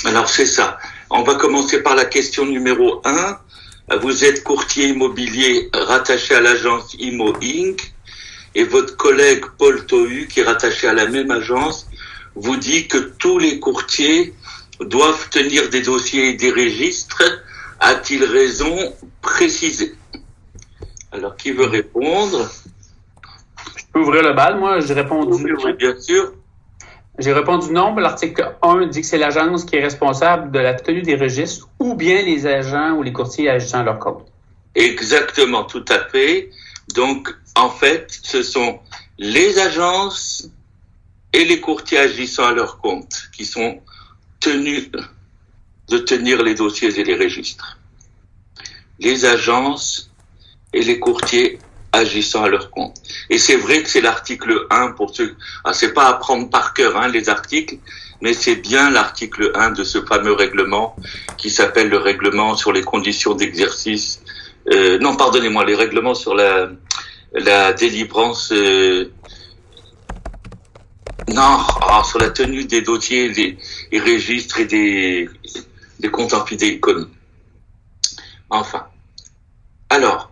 Alors c'est ça. On va commencer par la question numéro 1. Vous êtes courtier immobilier rattaché à l'agence Imo Inc. Et votre collègue Paul Tohu, qui est rattaché à la même agence, vous dit que tous les courtiers doivent tenir des dossiers et des registres. A-t-il raison précisée? Alors, qui veut répondre? Je peux ouvrir le bal, moi, j'ai répondu. Oui, bien sûr. J'ai répondu non. L'article 1 dit que c'est l'agence qui est responsable de la tenue des registres ou bien les agents ou les courtiers agissant à leur compte. Exactement, tout à fait. Donc, en fait, ce sont les agences et les courtiers agissant à leur compte qui sont tenus de tenir les dossiers et les registres. Les agences et les courtiers agissant à leur compte. Et c'est vrai que c'est l'article 1 pour ceux... c'est pas à prendre par cœur les articles, mais c'est bien l'article 1 de ce fameux règlement qui s'appelle le règlement sur les conditions d'exercice. Les règlements sur la délivrance... sur la tenue des dossiers, des registres et des comptes en fidéicommis. Enfin. Alors,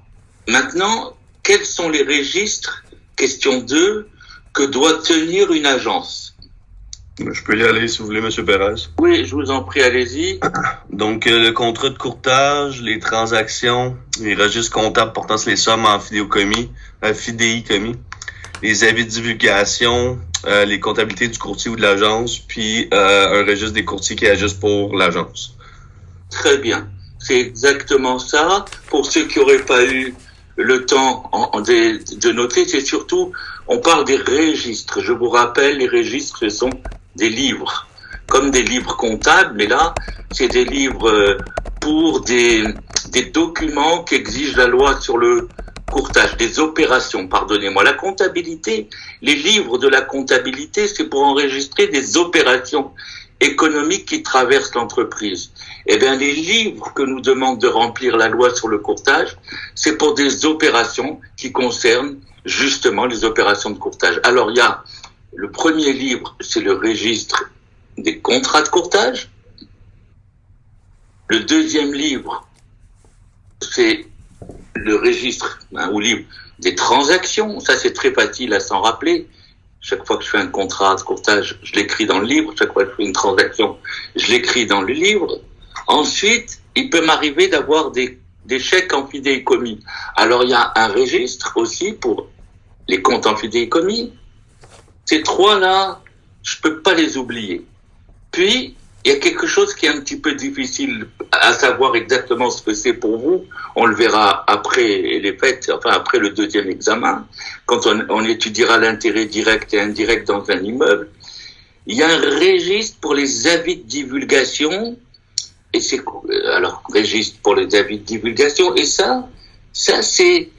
maintenant, quels sont les registres, question 2, que doit tenir une agence? Je peux y aller si vous voulez, M. Perez. Oui, je vous en prie, allez-y. Donc, le contrat de courtage, les transactions, les registres comptables portant sur les sommes en fidéicommis, les avis de divulgation, les comptabilités du courtier ou de l'agence, puis un registre des courtiers qui agissent pour l'agence. Très bien. C'est exactement ça. Pour ceux qui n'auraient pas eu le temps de noter, c'est surtout, on parle des registres. Je vous rappelle, les registres, ce sont des livres, comme des livres comptables, mais là, c'est des livres pour des documents qu'exige la loi sur le courtage, des opérations, pardonnez-moi. La comptabilité, les livres de la comptabilité, c'est pour enregistrer des opérations économiques qui traversent l'entreprise. Eh bien, les livres que nous demande de remplir la loi sur le courtage, c'est pour des opérations qui concernent justement les opérations de courtage. Alors, il y a le premier livre, c'est le registre des contrats de courtage. Le deuxième livre, c'est le registre ou livre des transactions. Ça, c'est très facile à s'en rappeler. Chaque fois que je fais un contrat de courtage, je l'écris dans le livre. Chaque fois que je fais une transaction, je l'écris dans le livre. Ensuite, il peut m'arriver d'avoir des chèques en fidéicommis. Alors, il y a un registre aussi pour les comptes en fidéicommis. Ces trois-là, je peux pas les oublier. Puis, il y a quelque chose qui est un petit peu difficile à savoir exactement ce que c'est pour vous. On le verra après les fêtes, enfin après le deuxième examen, quand on étudiera l'intérêt direct et indirect dans un immeuble. Il y a un registre pour les avis de divulgation, et c'est registre pour les avis de divulgation, et ça c'est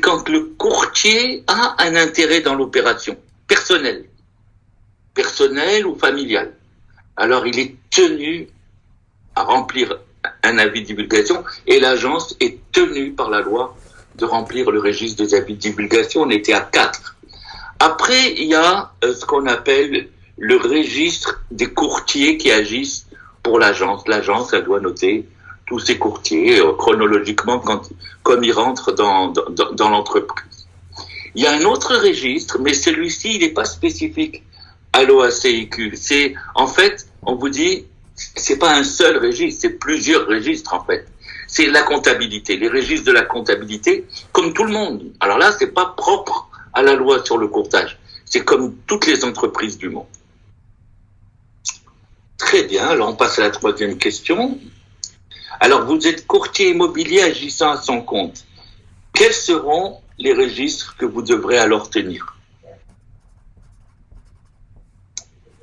quand le courtier a un intérêt dans l'opération, personnel ou familial. Alors, il est tenu à remplir un avis de divulgation et l'agence est tenue par la loi de remplir le registre des avis de divulgation. On était à 4. Après, il y a ce qu'on appelle le registre des courtiers qui agissent pour l'agence. L'agence, elle doit noter tous ses courtiers chronologiquement comme ils rentrent dans l'entreprise. Il y a un autre registre, mais celui-ci, il n'est pas spécifique à l'OACIQ. C'est, en fait, on vous dit, c'est pas un seul registre, c'est plusieurs registres, en fait. C'est la comptabilité, les registres de la comptabilité, comme tout le monde. Alors là, c'est pas propre à la loi sur le courtage. C'est comme toutes les entreprises du monde. Très bien, alors on passe à la troisième question. Alors, vous êtes courtier immobilier agissant à son compte. Quels seront les registres que vous devrez alors tenir?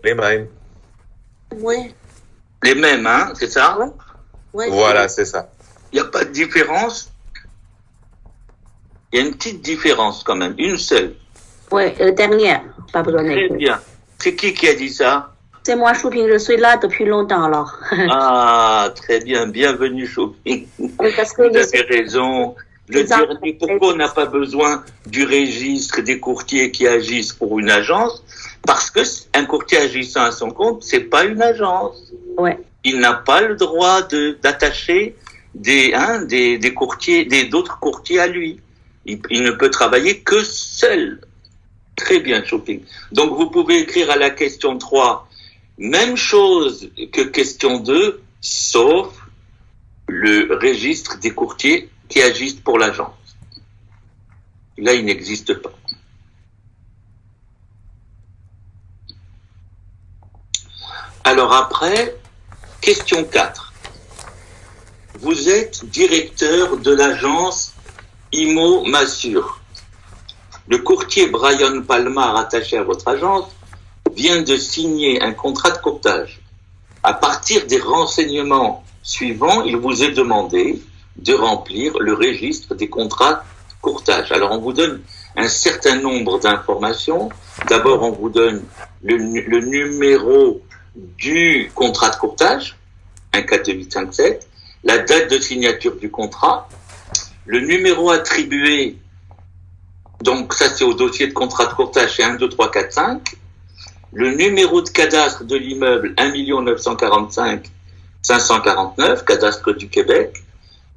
Les mêmes. Oui. Les mêmes, hein, c'est ça? Oui. Oui. Voilà, c'est ça. Il n'y a pas de différence? Il y a une petite différence quand même, une seule. Oui, dernière, pas besoin Très bien. C'est qui a dit ça? C'est moi, Chouping, je suis là depuis longtemps alors. Ah, très bien, bienvenue Shopping. Parce que Vous avez raison. Le Les dernier, pourquoi on n'a pas besoin du registre des courtiers qui agissent pour une agence? Parce que un courtier agissant à son compte, c'est pas une agence. Ouais. Il n'a pas le droit d'attacher des courtiers, d'autres courtiers à lui. Il ne peut travailler que seul. Très bien, Shopping. Donc, vous pouvez écrire à la question 3, même chose que question 2, sauf le registre des courtiers qui agissent pour l'agence. Là, il n'existe pas. Alors après, question 4. Vous êtes directeur de l'agence Imo Massure. Le courtier Brian Palma, rattaché à votre agence, vient de signer un contrat de courtage. À partir des renseignements suivants, il vous est demandé de remplir le registre des contrats de courtage. Alors, on vous donne un certain nombre d'informations. D'abord, on vous donne le numéro du contrat de courtage, 14857, la date de signature du contrat, le numéro attribué, donc ça c'est au dossier de contrat de courtage, c'est 1, 2, 3, 4, 5, le numéro de cadastre de l'immeuble, 1 945 549, cadastre du Québec,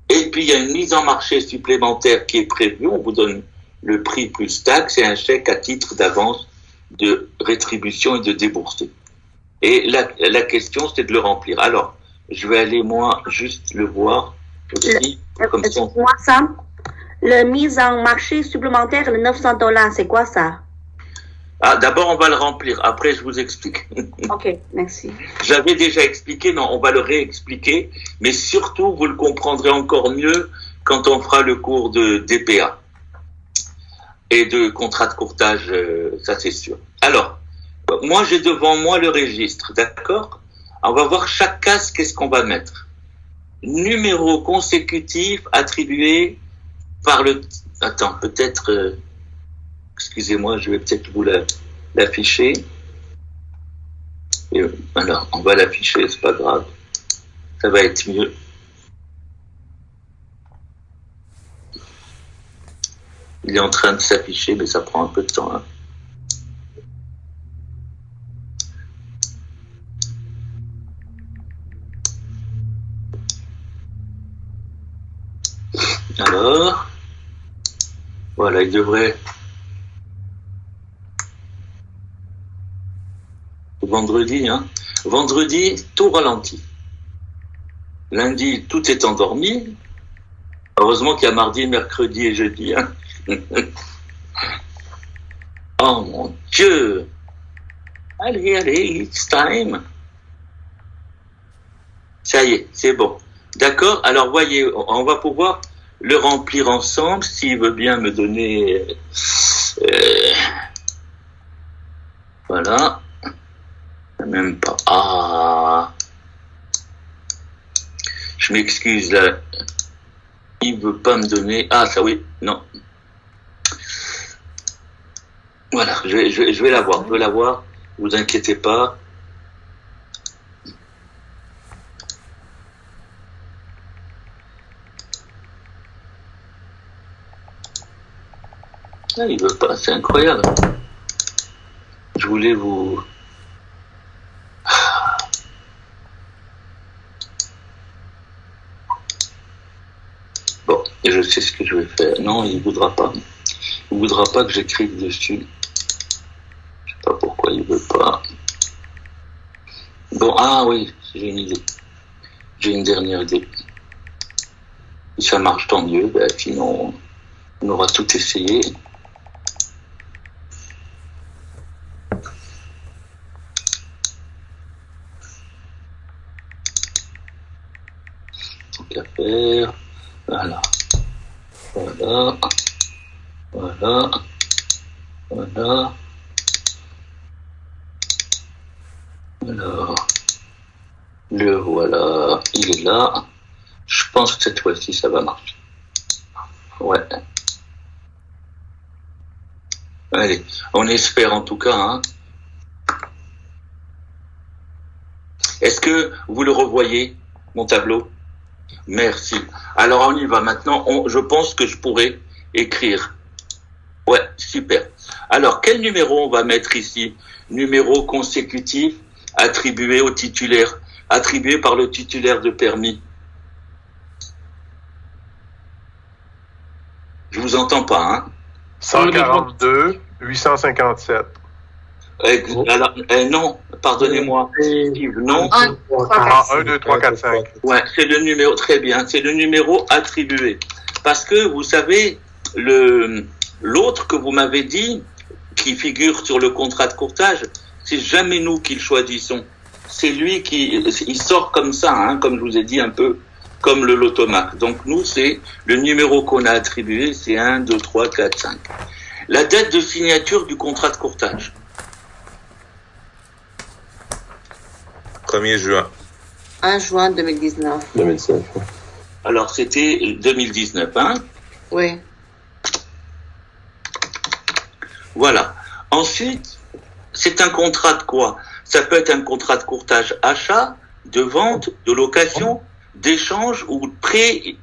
et puis il y a une mise en marché supplémentaire qui est prévue, on vous donne le prix plus taxe et un chèque à titre d'avance de rétribution et de déboursé. Et la question, c'est de le remplir. Alors, je vais aller, moi, juste le voir aussi. Comme ça. Moi, ça, le mise en marché supplémentaire, le $900, c'est quoi ça? Ah, d'abord, on va le remplir. Après, je vous explique. Ok, merci. J'avais déjà expliqué, non, on va le réexpliquer. Mais surtout, vous le comprendrez encore mieux quand on fera le cours de DPA et de contrat de courtage, ça c'est sûr. Alors, moi, j'ai devant moi le registre, d'accord? On va voir chaque case, qu'est-ce qu'on va mettre. Numéro consécutif attribué par le... Attends, peut-être... excusez-moi, je vais peut-être vous l'afficher. Et, alors, on va l'afficher, c'est pas grave. Ça va être mieux. Il est en train de s'afficher, mais ça prend un peu de temps, hein. Alors, voilà, il devrait... Vendredi, hein. Vendredi, tout ralenti. Lundi, tout est endormi. Heureusement qu'il y a mardi, mercredi et jeudi, hein. Oh mon Dieu! Allez, it's time. Ça y est, c'est bon. D'accord? Alors, voyez, on va pouvoir le remplir ensemble, s'il veut bien me donner... voilà. Même pas... Ah! Je m'excuse, là. Il veut pas me donner... Ah, ça oui, non. Voilà, je vais l'avoir, je vais l'avoir. Vous inquiétez pas. Ah, il veut pas, c'est incroyable. Je voulais vous... Bon, et je sais ce que je vais faire. Non, il voudra pas. Il voudra pas que j'écrive dessus. Je sais pas pourquoi il veut pas. Bon, ah oui, j'ai une idée. J'ai une dernière idée. Si ça marche, tant mieux. Ben, sinon, on aura tout essayé. Donc à faire. Voilà. Voilà. Voilà. Voilà. Alors, le voilà, il est là. Je pense que cette fois-ci, ça va marcher. Ouais. Allez, on espère en tout cas, hein. Est-ce que vous le revoyez, mon tableau? Merci. Alors, on y va maintenant. Je pense que je pourrais écrire. Ouais, super. Alors, quel numéro on va mettre ici? Numéro consécutif attribué au titulaire, attribué par le titulaire de permis. Je vous entends pas, hein? 142 857. Alors, non, pardonnez-moi. Non. 1, 2, 3, 4, 5. Ouais, c'est le numéro, très bien, c'est le numéro attribué. Parce que, vous savez, l'autre que vous m'avez dit, qui figure sur le contrat de courtage, c'est jamais nous qui le choisissons. C'est lui il sort comme ça, hein, comme je vous ai dit, un peu comme le lotomac. Donc nous, c'est le numéro qu'on a attribué, c'est 1, 2, 3, 4, 5. La date de signature du contrat de courtage. 1er juin. 1 juin 2019. 2019. Alors, c'était 2019, hein? Oui. Voilà. Ensuite, c'est un contrat de quoi? Ça peut être un contrat de courtage achat, de vente, de location, d'échange ou de prêt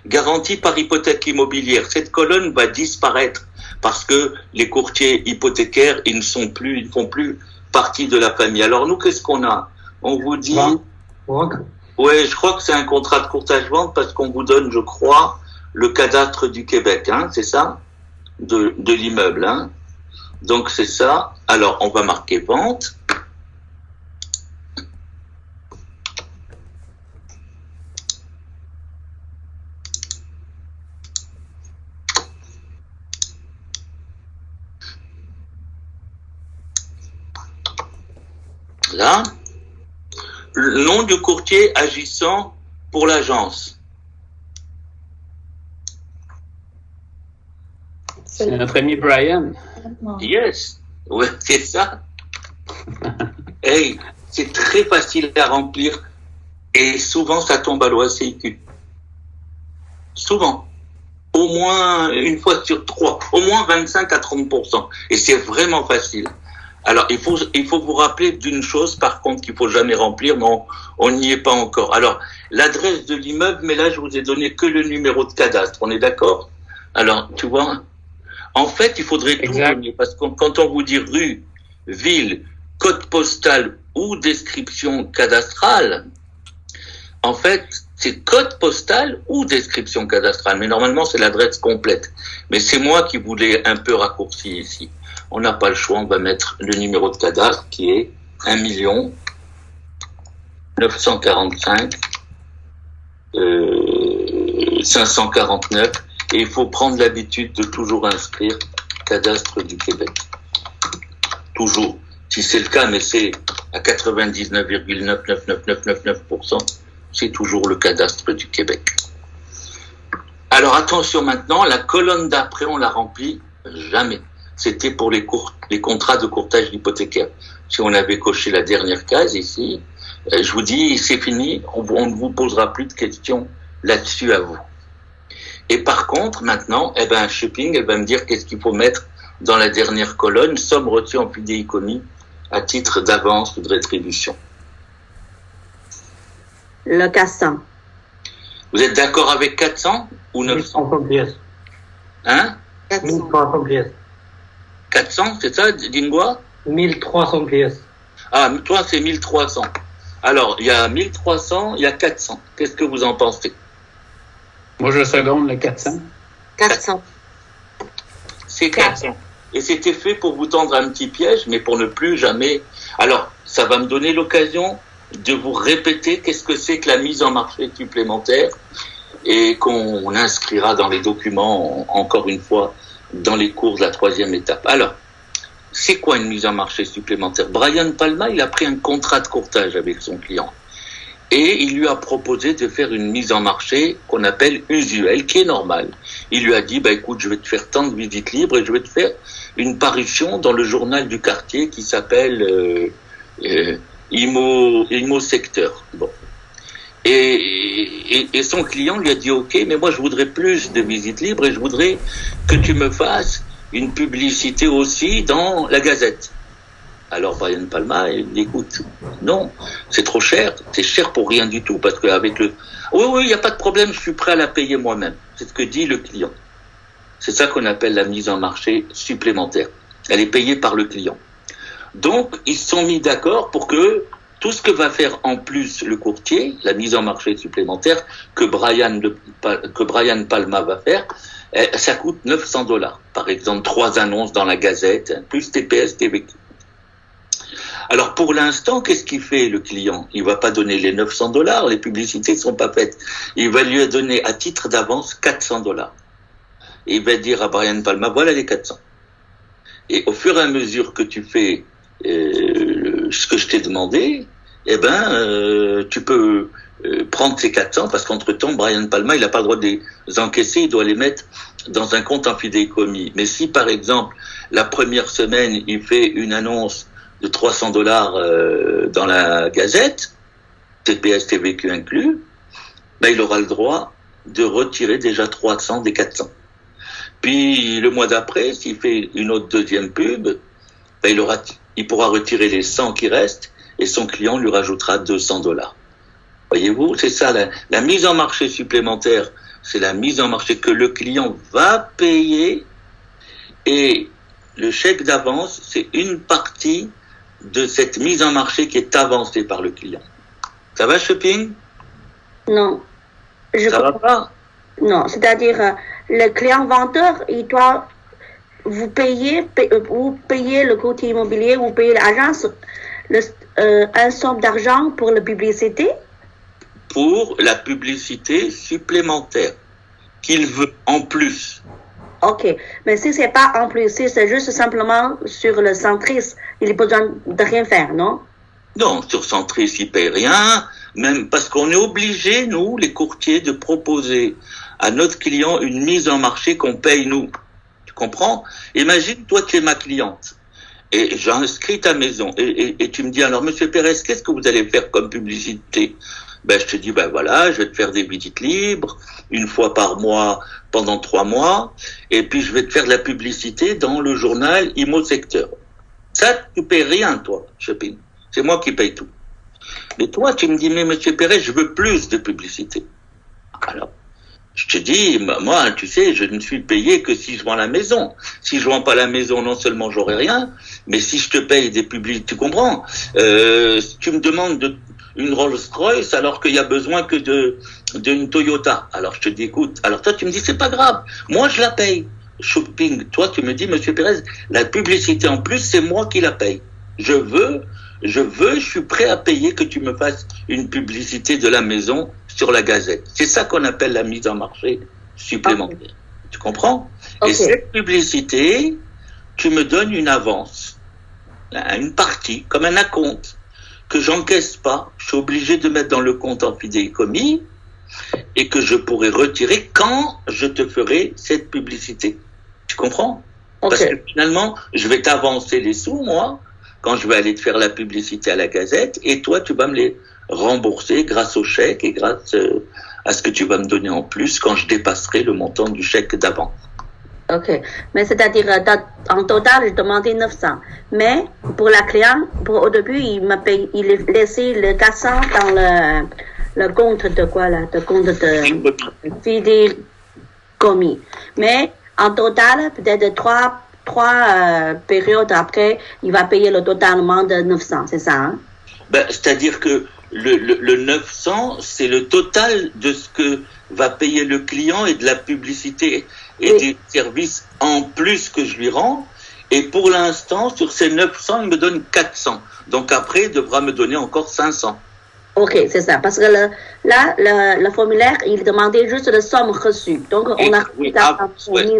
garanti par hypothèque immobilière. Cette colonne va disparaître parce que les courtiers hypothécaires, ils ne font plus partie de la famille. Alors nous, qu'est-ce qu'on a? On vous dit... Ouais, je crois que c'est un contrat de courtage-vente parce qu'on vous donne, je crois, le cadastre du Québec, hein, c'est ça? De l'immeuble, hein? Donc c'est ça. Alors on va marquer vente. Là, le nom du courtier agissant pour l'agence. C'est notre ami Brian. Yes, ouais, c'est ça. Hey, c'est très facile à remplir et souvent ça tombe à l'OACIQ. Souvent. Au moins une fois sur 3, au moins 25 à 30%. Et c'est vraiment facile. Alors, il faut vous rappeler d'une chose, par contre, qu'il faut jamais remplir, mais on n'y est pas encore. Alors, l'adresse de l'immeuble, mais là, je vous ai donné que le numéro de cadastre. On est d'accord? Alors, tu vois, en fait, il faudrait tout donner, parce que quand on vous dit rue, ville, code postal ou description cadastrale, en fait, c'est code postal ou description cadastrale. Mais normalement, c'est l'adresse complète. Mais c'est moi qui voulais un peu raccourcir ici. On n'a pas le choix, on va mettre le numéro de cadastre qui est 1 945 549 et il faut prendre l'habitude de toujours inscrire cadastre du Québec. Toujours. Si c'est le cas, mais c'est à 99,999999%, c'est toujours le cadastre du Québec. Alors attention maintenant, la colonne d'après, on la remplit jamais. C'était pour les contrats de courtage hypothécaire. Si on avait coché la dernière case ici, je vous dis, c'est fini, on ne vous posera plus de questions là-dessus à vous. Et par contre, maintenant, Shipping, elle va me dire qu'est-ce qu'il faut mettre dans la dernière colonne, somme reçue en fidéicommis à titre d'avance ou de rétribution. Le 400. Vous êtes d'accord avec 400 ou 900? 1300 pièces. Hein? 1300 pièces. 400, c'est ça, Dingwa? 1300 pièces. Ah, toi, c'est 1300. Alors, il y a 1300, il y a 400. Qu'est-ce que vous en pensez? Moi, je seconde le 400. 400. C'est 400. Et c'était fait pour vous tendre un petit piège, mais pour ne plus jamais... Alors, ça va me donner l'occasion de vous répéter qu'est-ce que c'est que la mise en marché supplémentaire et qu'on inscrira dans les documents, encore une fois, dans les cours de la 3e étape. Alors, c'est quoi une mise en marché supplémentaire? Brian Palma, il a pris un contrat de courtage avec son client. Et il lui a proposé de faire une mise en marché qu'on appelle usuelle, qui est normale. Il lui a dit, écoute, je vais te faire tant de visites libres et je vais te faire une parution dans le journal du quartier qui s'appelle Imo Secteur. Bon. Et son client lui a dit, OK, mais moi je voudrais plus de visites libres et je voudrais que tu me fasses une publicité aussi dans la Gazette. Alors Brian Palma, il dit, écoute, non, c'est trop cher, c'est cher pour rien du tout, parce qu'avec le... Oui, il n'y a pas de problème, je suis prêt à la payer moi-même. C'est ce que dit le client. C'est ça qu'on appelle la mise en marché supplémentaire. Elle est payée par le client. Donc, ils se sont mis d'accord pour que tout ce que va faire en plus le courtier, la mise en marché supplémentaire que Brian Palma va faire, ça coûte $900. Par exemple, 3 annonces dans la Gazette, plus TPS, TVQ. Alors, pour l'instant, qu'est-ce qu'il fait, le client? Il va pas donner les $900, les publicités ne sont pas faites. Il va lui donner à titre d'avance $400. Et il va dire à Brian Palma, voilà les 400. Et au fur et à mesure que tu fais ce que je t'ai demandé, tu peux prendre ces 400, parce qu'entre-temps, Brian Palma, il n'a pas le droit de les encaisser, il doit les mettre dans un compte en fidéicommis. Mais si, par exemple, la première semaine, il fait une annonce de $300 dans la Gazette, TPS, TVQ inclus, il aura le droit de retirer déjà 300 des 400. Puis, le mois d'après, s'il fait une autre deuxième pub, il pourra retirer les 100 qui restent et son client lui rajoutera $200. Voyez-vous, c'est ça, la mise en marché supplémentaire, c'est la mise en marché que le client va payer, et le chèque d'avance, c'est une partie de cette mise en marché qui est avancée par le client. Ça va, Shopping? Non. Ça va pas? Non, c'est-à-dire, le client vendeur, il doit vous payer le courtier immobilier, vous payez l'agence un somme d'argent pour la publicité? Pour la publicité supplémentaire qu'il veut en plus. Ok, mais si c'est pas en plus, si c'est juste simplement sur le Centris, il n'a pas besoin de rien faire, non? Non, sur Centris, il paye rien, même parce qu'on est obligé, nous, les courtiers, de proposer à notre client une mise en marché qu'on paye nous. Tu comprends? Imagine, toi, tu es ma cliente. Et j'ai inscrit ta maison. Et tu me dis, alors, Monsieur Pérez, qu'est-ce que vous allez faire comme publicité? Je te dis, voilà, je vais te faire des visites libres, une fois par mois, pendant 3 mois, et puis je vais te faire de la publicité dans le journal Imo Secteur. Ça, tu payes rien, toi, Shopping. C'est moi qui paye tout. Mais toi, tu me dis, mais Monsieur Pérez, je veux plus de publicité. Alors, je te dis, moi, tu sais, je ne suis payé que si je vends la maison. Si je vends pas la maison, non seulement j'aurai rien, mais si je te paye des publicités, tu comprends? Tu me demandes une Rolls-Royce alors qu'il y a besoin que d'une Toyota. Alors je te dis, écoute, alors toi tu me dis, c'est pas grave, moi je la paye. Shopping, toi tu me dis, Monsieur Pérez, la publicité en plus, c'est moi qui la paye. Je suis prêt à payer que tu me fasses une publicité de la maison sur la Gazette. C'est ça qu'on appelle la mise en marché supplémentaire. Okay. Tu comprends? Okay. Et cette publicité, tu me donnes une avance, une partie, comme un acompte, que j'encaisse pas. Je suis obligé de mettre dans le compte en fidéicommis et que je pourrai retirer quand je te ferai cette publicité. Tu comprends? Okay. Parce que finalement, je vais t'avancer les sous, moi, quand je vais aller te faire la publicité à la Gazette, et toi, tu vas me les rembourser grâce au chèque et grâce à ce que tu vas me donner en plus quand je dépasserai le montant du chèque d'avant. Ok, mais c'est-à-dire, en total, j'ai demandé 900. Mais pour la cliente, au début, il a laissé le 400 dans le compte de quoi, là? Le compte de fidéicommis. Mais en total, peut-être trois périodes après, il va payer le totalement de 900, c'est ça, hein? C'est-à-dire que le 900, c'est le total de ce que va payer le client et de la publicité et des services en plus que je lui rends. Et pour l'instant, sur ces 900, il me donne 400. Donc après, il devra me donner encore 500. Ok, c'est ça. Parce que le formulaire, il demandait juste la somme reçue. Donc, on a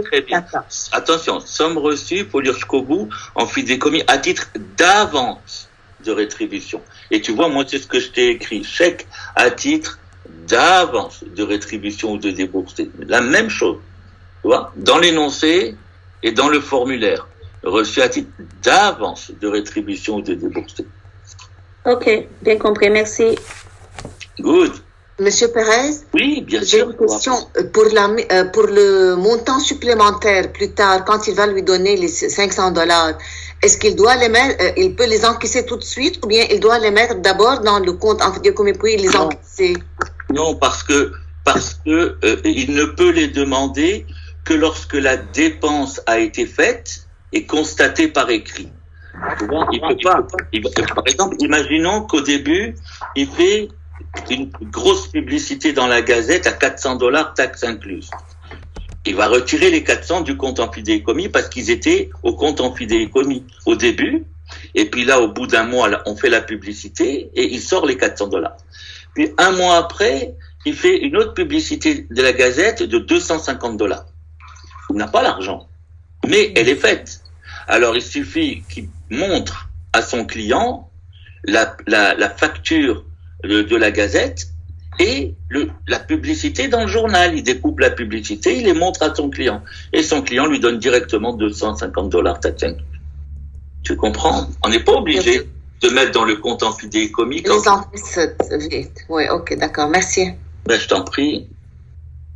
très bien. Attention, somme reçue, il faut lire jusqu'au bout, en fidéicommis, à titre d'avance de rétribution. Et tu vois, moi, c'est ce que je t'ai écrit. Chèque à titre d'avance de rétribution ou de déboursé. La même chose. Tu vois, dans l'énoncé et dans le formulaire. Reçu à titre d'avance de rétribution ou de déboursé. Ok, bien compris, merci. Good. Monsieur Perez, Oui, bien j'ai sûr. une question. Pour le montant supplémentaire plus tard, quand il va lui donner les $500, est-ce qu'il doit les mettre, il peut les encaisser tout de suite ou bien il doit les mettre d'abord dans le compte en fidéicommis puis les Non. encaisser? Non, parce que il ne peut les demander que lorsque la dépense a été faite et constatée par écrit. Tu vois, il peut pas. Par exemple, imaginons qu'au début, il fait une grosse publicité dans la Gazette à $400, taxes incluses. Il va retirer les 400 du compte en fidéicommis parce qu'ils étaient au compte en fidéicommis au début. Et puis là, au bout d'un mois, on fait la publicité et il sort les $400. Puis un mois après, il fait une autre publicité de la Gazette de $250. Il n'a pas l'argent, mais elle est faite. Alors il suffit qu'il montre à son client la facture de la Gazette et la publicité dans le journal. Il découpe la publicité, il les montre à son client. Et son client lui donne directement $250. Tu comprends? On n'est pas obligé de mettre dans le compte en fidéicommis. Les encaisser vite. Oui, ok, d'accord. Merci. Ben, je t'en prie.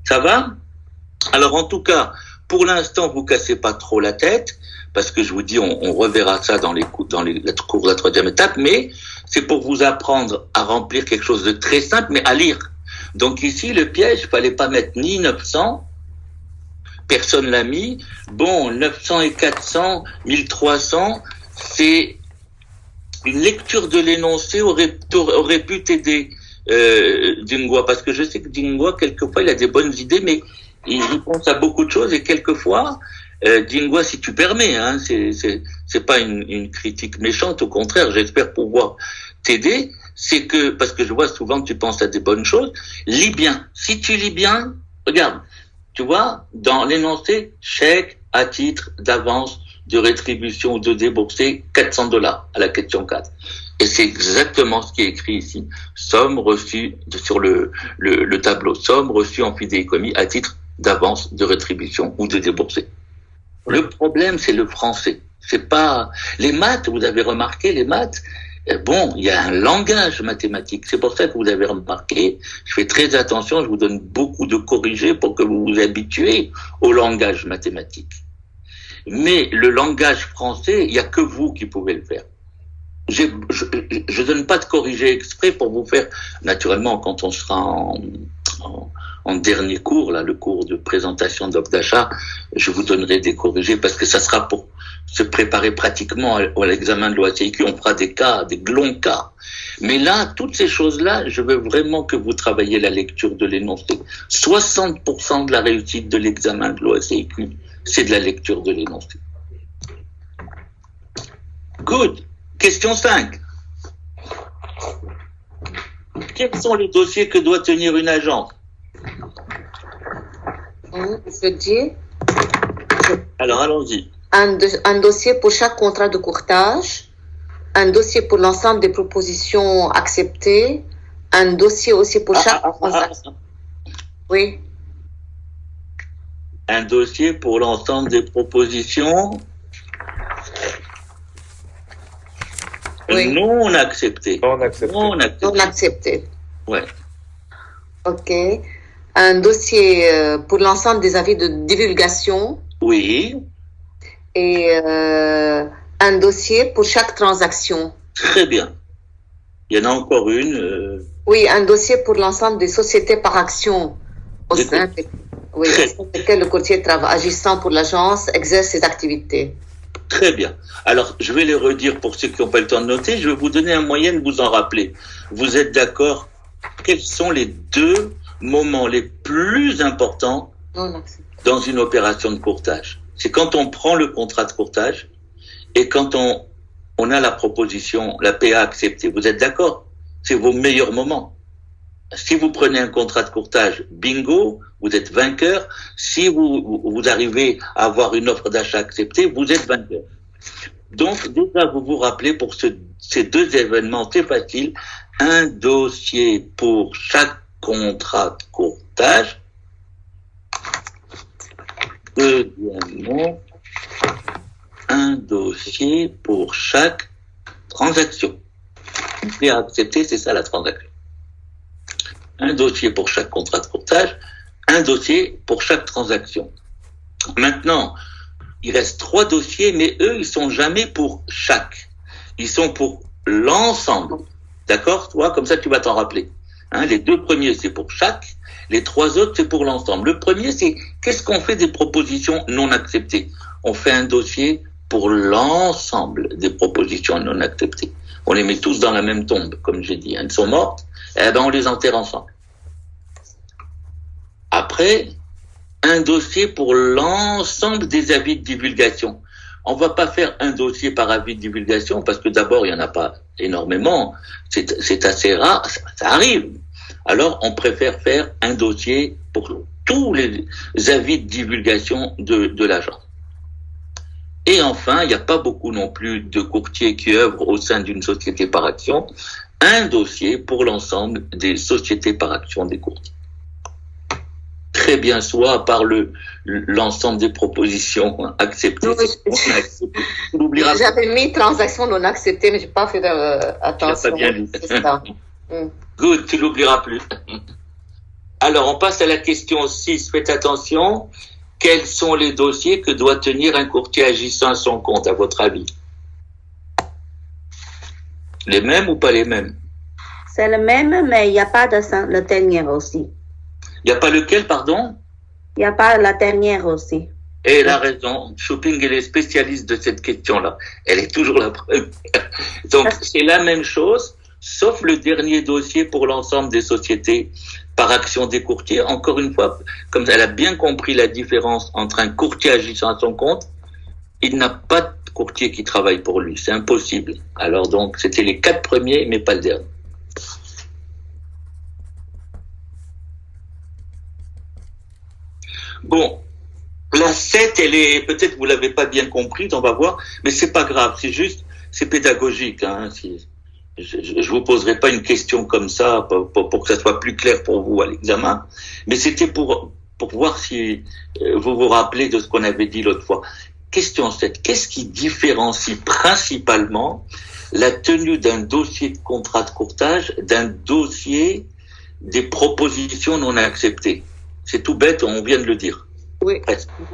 Ça va? Alors, en tout cas, pour l'instant, vous cassez pas trop la tête, parce que je vous dis, on reverra ça dans la cours de la 3e étape, mais c'est pour vous apprendre à remplir quelque chose de très simple, mais à lire. Donc ici, le piège, il fallait pas mettre ni 900, personne l'a mis. Bon, 900 et 400, 1300, c'est une lecture de l'énoncé aurait pu t'aider, Dingwa, parce que je sais que Dingwa, quelquefois, il a des bonnes idées, mais il pense à beaucoup de choses et quelquefois, Dingwa, si tu permets, hein, c'est pas une critique méchante, au contraire, j'espère pouvoir t'aider, c'est que, parce que je vois souvent que tu penses à des bonnes choses, lis bien. Si tu lis bien, regarde, tu vois, dans l'énoncé, chèque à titre d'avance, de rétribution ou de débourser $400 à la question 4. Et c'est exactement ce qui est écrit ici. Somme reçue sur le tableau. Somme reçue en fidéicommis à titre d'avance, de rétribution ou de débourser. Le problème, c'est le français. C'est pas les maths. Vous avez remarqué les maths. Bon, il y a un langage mathématique. C'est pour ça que vous avez remarqué. Je fais très attention. Je vous donne beaucoup de corrigés pour que vous vous habituez au langage mathématique. Mais le langage français, il y a que vous qui pouvez le faire. Je donne pas de corrigés exprès pour vous faire. Naturellement, quand on sera en dernier cours, là, le cours de présentation d'offre d'achat, je vous donnerai des corrigés parce que ça sera pour se préparer pratiquement à l'examen de l'OACIQ. On fera des cas, des longs cas. Mais là, toutes ces choses-là, je veux vraiment que vous travaillez la lecture de l'énoncé. 60% de la réussite de l'examen de l'OACIQ, c'est de la lecture de l'énoncé. Good. Question 5. Quels sont les dossiers que doit tenir une agence? Je dis. Alors, allons-y. Un dossier pour chaque contrat de courtage, un dossier pour l'ensemble des propositions acceptées, un dossier aussi pour chaque transaction. Oui. Un dossier pour l'ensemble des propositions non acceptées. Non accepté. Non accepté. Ouais. Ok. Un dossier pour l'ensemble des avis de divulgation. Oui. Et un dossier pour chaque transaction. Très bien. Il y en a encore une. Oui, un dossier pour l'ensemble des sociétés par action au sein desquelles le courtier agissant pour l'agence exerce ses activités. Très bien. Alors, je vais les redire pour ceux qui n'ont pas le temps de noter. Je vais vous donner un moyen de vous en rappeler. Vous êtes d'accord? Quels sont les 2 moments les plus importants dans une opération de courtage? C'est quand on prend le contrat de courtage et quand on a la proposition, la PA acceptée. Vous êtes d'accord? C'est vos meilleurs moments. Si vous prenez un contrat de courtage, bingo, vous êtes vainqueur. Si vous arrivez à avoir une offre d'achat acceptée, vous êtes vainqueur. Donc, déjà, vous vous rappelez pour ces 2 événements, c'est facile. Un dossier pour chaque contrat de courtage. Deuxièmement, un dossier pour chaque transaction. Et à accepter, c'est ça la transaction. un dossier pour chaque contrat de courtage, un dossier pour chaque transaction. Maintenant, il reste 3 dossiers, mais eux, ils sont jamais pour chaque. Ils sont pour l'ensemble. D'accord? Toi, comme ça, tu vas t'en rappeler. Les 2 premiers, c'est pour chaque. Les 3 autres, c'est pour l'ensemble. Le premier, c'est qu'est-ce qu'on fait des propositions non acceptées? On fait un dossier pour l'ensemble des propositions non acceptées. On les met tous dans la même tombe, comme j'ai dit. Elles sont mortes, on les enterre ensemble. Après, un dossier pour l'ensemble des avis de divulgation. On va pas faire un dossier par avis de divulgation parce que d'abord, il y en a pas énormément. C'est assez rare, ça arrive. Alors, on préfère faire un dossier pour tous les avis de divulgation de l'agent. Et enfin, il n'y a pas beaucoup non plus de courtiers qui œuvrent au sein d'une société par action. Un dossier pour l'ensemble des sociétés par action des courtiers. Très bien soit par l'ensemble des propositions acceptées. Oui, j'avais mis transactions non acceptées, mais j'ai pas fait attention. Pas bien lu. Good, tu l'oublieras plus. Alors, on passe à la question 6. Faites attention. Quels sont les dossiers que doit tenir un courtier agissant à son compte, à votre avis? Les mêmes ou pas les mêmes? C'est le même, mais il n'y a pas de le dernier aussi. Il n'y a pas lequel, pardon? Il n'y a pas la dernière aussi. Et elle a raison. Shopping, elle est spécialiste de cette question-là. Elle est toujours la première. Donc, c'est la même chose, sauf le dernier dossier pour l'ensemble des sociétés par action des courtiers. Encore une fois, comme elle a bien compris la différence entre un courtier agissant à son compte, il n'a pas de courtier qui travaille pour lui. C'est impossible. Alors donc, c'était les 4 premiers, mais pas le dernier. Bon, la 7, elle est, peut-être vous l'avez pas bien comprise, on va voir, mais c'est pas grave, c'est pédagogique, Je vous poserai pas une question comme ça pour que ça soit plus clair pour vous à l'examen, mais c'était pour voir si vous vous rappelez de ce qu'on avait dit l'autre fois. Question 7. Qu'est-ce qui différencie principalement la tenue d'un dossier de contrat de courtage d'un dossier des propositions non acceptées? C'est tout bête, on vient de le dire. Oui.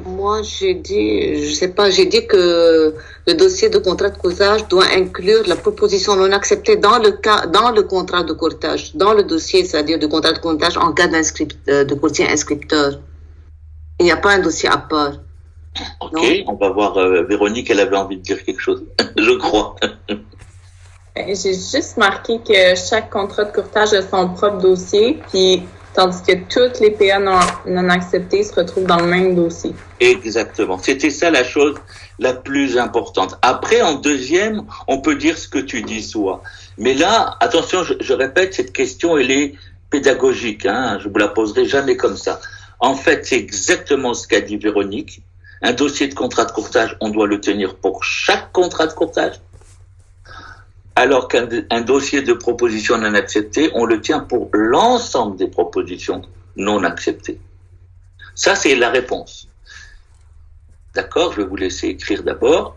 Moi, j'ai dit que le dossier de contrat de courtage doit inclure la proposition non acceptée dans le contrat de courtage, dans le dossier, c'est-à-dire de contrat de courtage en cas de courtier inscripteur. Il n'y a pas un dossier à part. Ok, non? On va voir Véronique, elle avait envie de dire quelque chose, je crois. J'ai juste marqué que chaque contrat de courtage a son propre dossier, puis tandis que toutes les PA non acceptées se retrouvent dans le même dossier. Exactement. C'était ça la chose la plus importante. Après, en deuxième, on peut dire ce que tu dis, Soua. Mais là, attention, je répète, cette question, elle est pédagogique. Je vous la poserai jamais comme ça. En fait, c'est exactement ce qu'a dit Véronique. Un dossier de contrat de courtage, on doit le tenir pour chaque contrat de courtage. Alors qu'un dossier de proposition non acceptée, on le tient pour l'ensemble des propositions non acceptées. Ça, c'est la réponse. D'accord, je vais vous laisser écrire d'abord.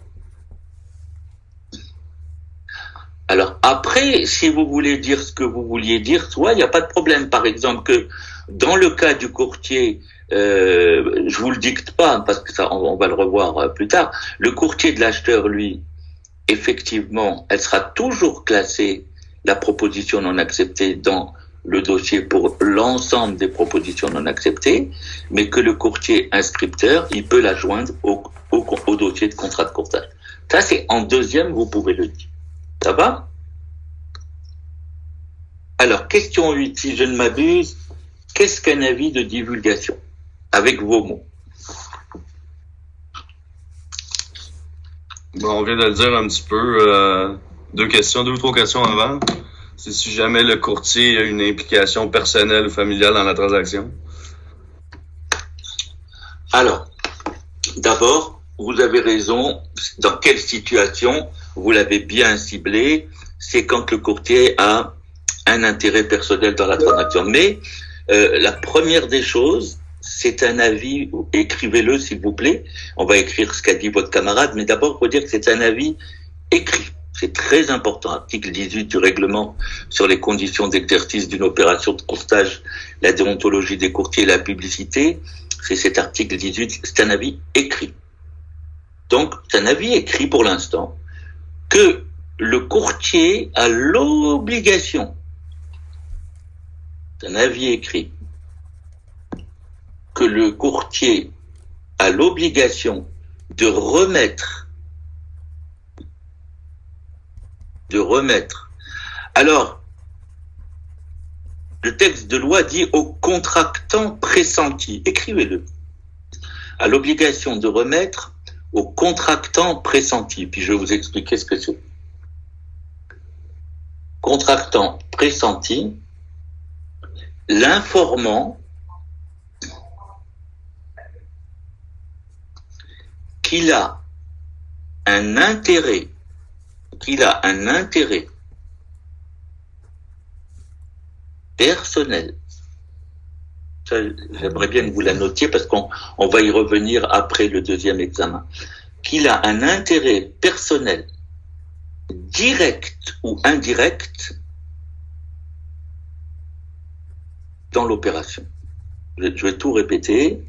Alors après, si vous voulez dire ce que vous vouliez dire, soit il n'y a pas de problème. Par exemple, que dans le cas du courtier, je vous le dicte pas parce que ça, on va le revoir plus tard. Le courtier de l'acheteur, lui, effectivement, elle sera toujours classée, la proposition non acceptée, dans le dossier pour l'ensemble des propositions non acceptées, mais que le courtier inscripteur, il peut la joindre au dossier de contrat de courtage. Ça, c'est en deuxième, vous pouvez le dire. Ça va? Alors, question 8, si je ne m'abuse, qu'est-ce qu'un avis de divulgation? Avec vos mots. Bon, on vient de le dire un petit peu. 2 ou 3 questions avant. C'est si jamais le courtier a une implication personnelle ou familiale dans la transaction. Alors, d'abord, vous avez raison. Dans quelle situation? Vous l'avez bien ciblé. C'est quand le courtier a un intérêt personnel dans la transaction. Mais la première des choses, c'est un avis, écrivez-le s'il vous plaît. On va écrire ce qu'a dit votre camarade, mais d'abord, il faut dire que c'est un avis écrit. c'est très important, article 18 du règlement sur les conditions d'exercice d'une opération de courtage, la déontologie des courtiers et la publicité, c'est cet article 18, c'est un avis écrit. Donc, c'est un avis écrit pour l'instant que le courtier a l'obligation, c'est un avis écrit, que le courtier a l'obligation de remettre. Alors, le texte de loi dit au contractant pressenti, écrivez-le, a l'obligation de remettre au contractant pressenti. Puis je vais vous expliquer ce que c'est. Contractant pressenti, l'informant qu'il a un intérêt personnel. Ça, j'aimerais bien que vous la notiez parce qu'on va y revenir après le deuxième examen. Qu'il a un intérêt personnel, direct ou indirect, dans l'opération. Je vais tout répéter.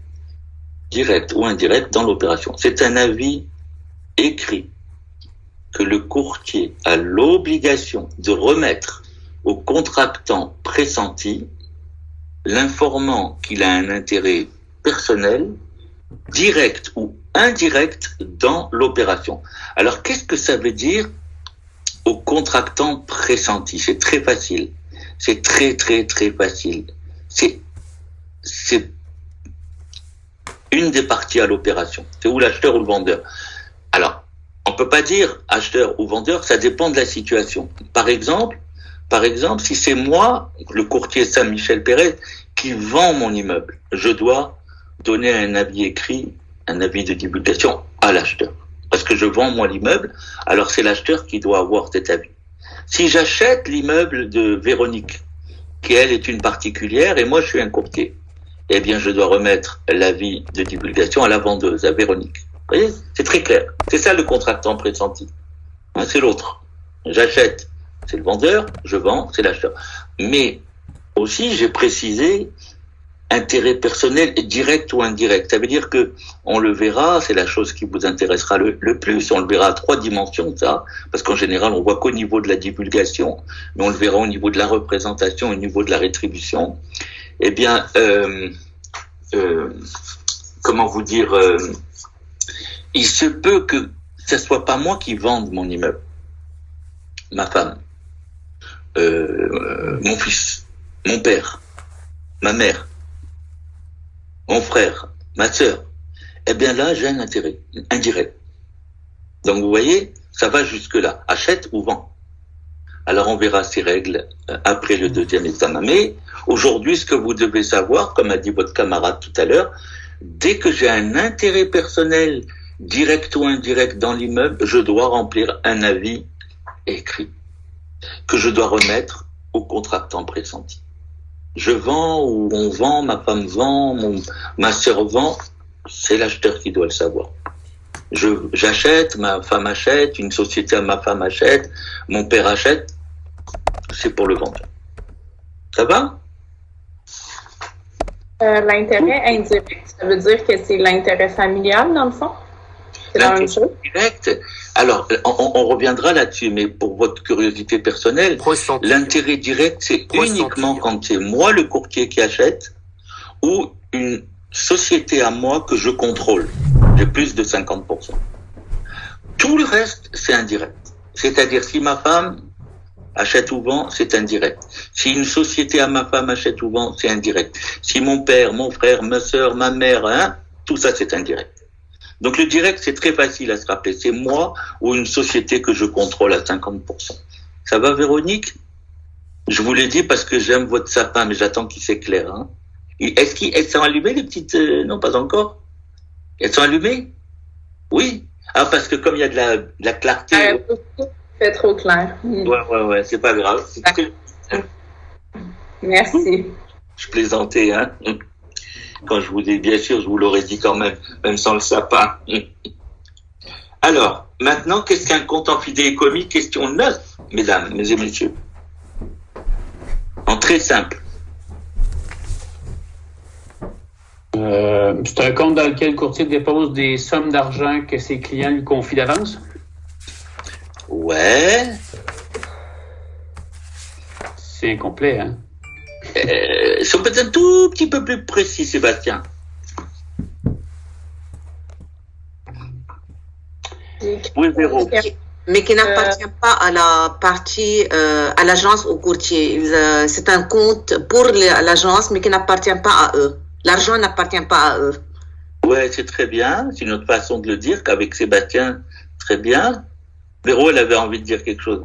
Direct ou indirect dans l'opération. C'est un avis écrit que le courtier a l'obligation de remettre au contractant pressenti, l'informant qu'il a un intérêt personnel, direct ou indirect dans l'opération. Alors, qu'est-ce que ça veut dire au contractant pressenti? C'est très facile. C'est très, très, très facile. C'est une des parties à l'opération. C'est ou l'acheteur ou le vendeur. Alors, on peut pas dire acheteur ou vendeur, ça dépend de la situation. Par exemple, si c'est moi, le courtier Saint-Michel-Pérez, qui vend mon immeuble, je dois donner un avis écrit, un avis de divulgation à l'acheteur. Parce que je vends moi l'immeuble, alors c'est l'acheteur qui doit avoir cet avis. Si j'achète l'immeuble de Véronique, qui elle est une particulière, et moi je suis un courtier, eh bien je dois remettre l'avis de divulgation à la vendeuse, à Véronique. Vous voyez, c'est très clair. C'est ça le contractant pressenti. C'est l'autre. J'achète, c'est le vendeur, je vends, c'est l'acheteur. Mais aussi, j'ai précisé intérêt personnel direct ou indirect. Ça veut dire que on le verra, c'est la chose qui vous intéressera le plus. On le verra à 3 dimensions, ça, parce qu'en général, on voit qu'au niveau de la divulgation, mais on le verra au niveau de la représentation, au niveau de la rétribution. Eh bien, comment vous dire, il se peut que ce soit pas moi qui vende mon immeuble, ma femme, mon fils, mon père, ma mère, mon frère, ma sœur. Eh bien là, j'ai un intérêt indirect. Donc vous voyez, ça va jusque-là. Achète ou vend. Alors on verra ces règles après le deuxième examen. Mais aujourd'hui, ce que vous devez savoir, comme a dit votre camarade tout à l'heure, dès que j'ai un intérêt personnel direct ou indirect dans l'immeuble, je dois remplir un avis écrit que je dois remettre au contractant pressenti. Je vends ou on vend, ma femme vend, ma sœur vend, c'est l'acheteur qui doit le savoir. J'achète, ma femme achète, une société à ma femme achète, mon père achète, c'est pour le vendeur. Ça va? L'intérêt indirect, ça veut dire que c'est l'intérêt familial, dans le fond? C'est la même chose? Direct. Alors, on reviendra là-dessus, mais pour votre curiosité personnelle, l'intérêt direct, c'est uniquement quand c'est moi le courtier qui achète ou une société à moi que je contrôle. J'ai plus de 50%. Tout le reste, c'est indirect. C'est-à-dire, si ma femme achète ou vend, c'est indirect. Si une société à ma femme achète ou vend, c'est indirect. Si mon père, mon frère, ma sœur, ma mère, tout ça, c'est indirect. Donc le direct, c'est très facile à se rappeler. C'est moi ou une société que je contrôle à 50%. Ça va, Véronique? Je vous l'ai dit parce que j'aime votre sapin, mais j'attends qu'il s'éclaire. Est-ce qu'elles sont allumées, les petites... Non, pas encore. Elles sont allumées? Oui. Ah, parce que comme il y a de la clarté... C'est trop clair. Ouais, c'est pas grave. Merci. Je plaisantais, Quand je vous dis, bien sûr, je vous l'aurais dit quand même sans le sapin. Alors, maintenant, qu'est-ce qu'un compte en fidéicommis? Question 9, mesdames et messieurs. En très simple. C'est un compte dans lequel le courtier dépose des sommes d'argent que ses clients lui confient d'avance? Ouais. C'est incomplet, hein? Si on peut être un tout petit peu plus précis, Sébastien. Oui, Véro. Mais qui n'appartient pas à la partie, à l'agence ou courtier. C'est un compte pour l'agence, mais qui n'appartient pas à eux. L'argent n'appartient pas à eux. Ouais, c'est très bien. C'est une autre façon de le dire qu'avec Sébastien. Très bien. Véro, elle avait envie de dire quelque chose.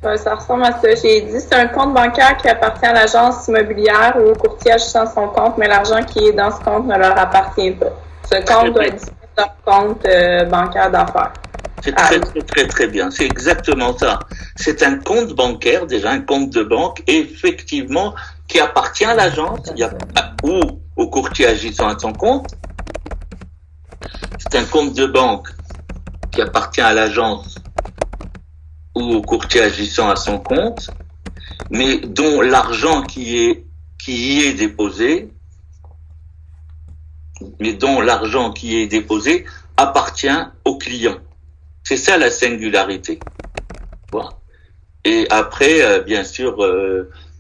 Ça ressemble à ça. J'ai dit, c'est un compte bancaire qui appartient à l'agence immobilière ou au courtier agissant son compte, mais l'argent qui est dans ce compte ne leur appartient pas. Ce compte doit être différent d'un compte bancaire d'affaires. C'est très bien. C'est exactement ça. C'est un compte bancaire, déjà un compte de banque, effectivement, qui appartient à l'agence ou au courtier agissant à son compte. C'est un compte de banque qui appartient à l'agence ou au courtier agissant à son compte, mais dont l'argent qui y est déposé appartient au client. C'est ça la singularité. Voilà. Et après, bien sûr,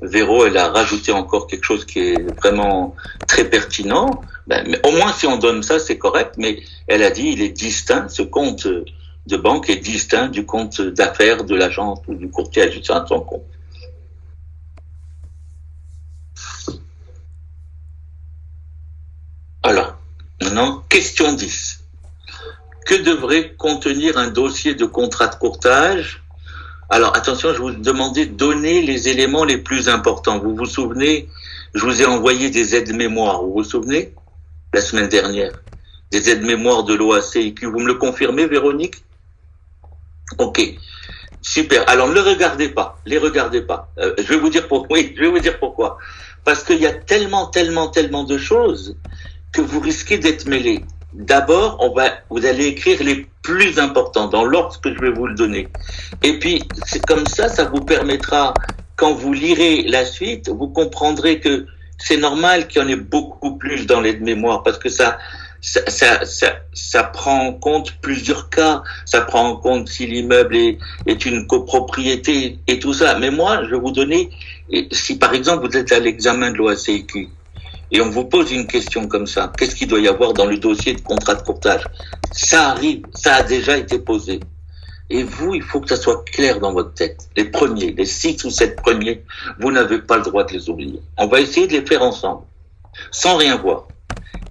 Véro, elle a rajouté encore quelque chose qui est vraiment très pertinent. Mais au moins, si on donne ça, c'est correct. Mais elle a dit, il est distinct. Ce compte de banque est distinct du compte d'affaires de l'agence ou du courtier agissant à son compte. Alors, maintenant, question 10. Que devrait contenir un dossier de contrat de courtage? Alors, attention, je vous demandais de donner les éléments les plus importants. Vous vous souvenez, je vous ai envoyé des aides-mémoires. Vous vous souvenez? La semaine dernière. Des aides-mémoires de l'OACIQ. Vous me le confirmez, Véronique? Ok. Super. Alors, ne les regardez pas. Je vais vous dire pourquoi. Parce qu'il y a tellement de choses que vous risquez d'être mêlés. D'abord, vous allez écrire les plus importants dans l'ordre que je vais vous le donner. Et puis, c'est comme ça vous permettra, quand vous lirez la suite, vous comprendrez que c'est normal qu'il y en ait beaucoup plus dans l'aide-mémoire parce que ça prend en compte plusieurs cas. Ça prend en compte si l'immeuble est une copropriété et tout ça. Mais moi, je vais vous donner, si par exemple vous êtes à l'examen de l'OACIQ, et on vous pose une question comme ça, qu'est-ce qu'il doit y avoir dans le dossier de contrat de courtage? Ça arrive, ça a déjà été posé. Et vous, il faut que ça soit clair dans votre tête. Les premiers, les 6 ou 7 premiers, vous n'avez pas le droit de les oublier. On va essayer de les faire ensemble, sans rien voir.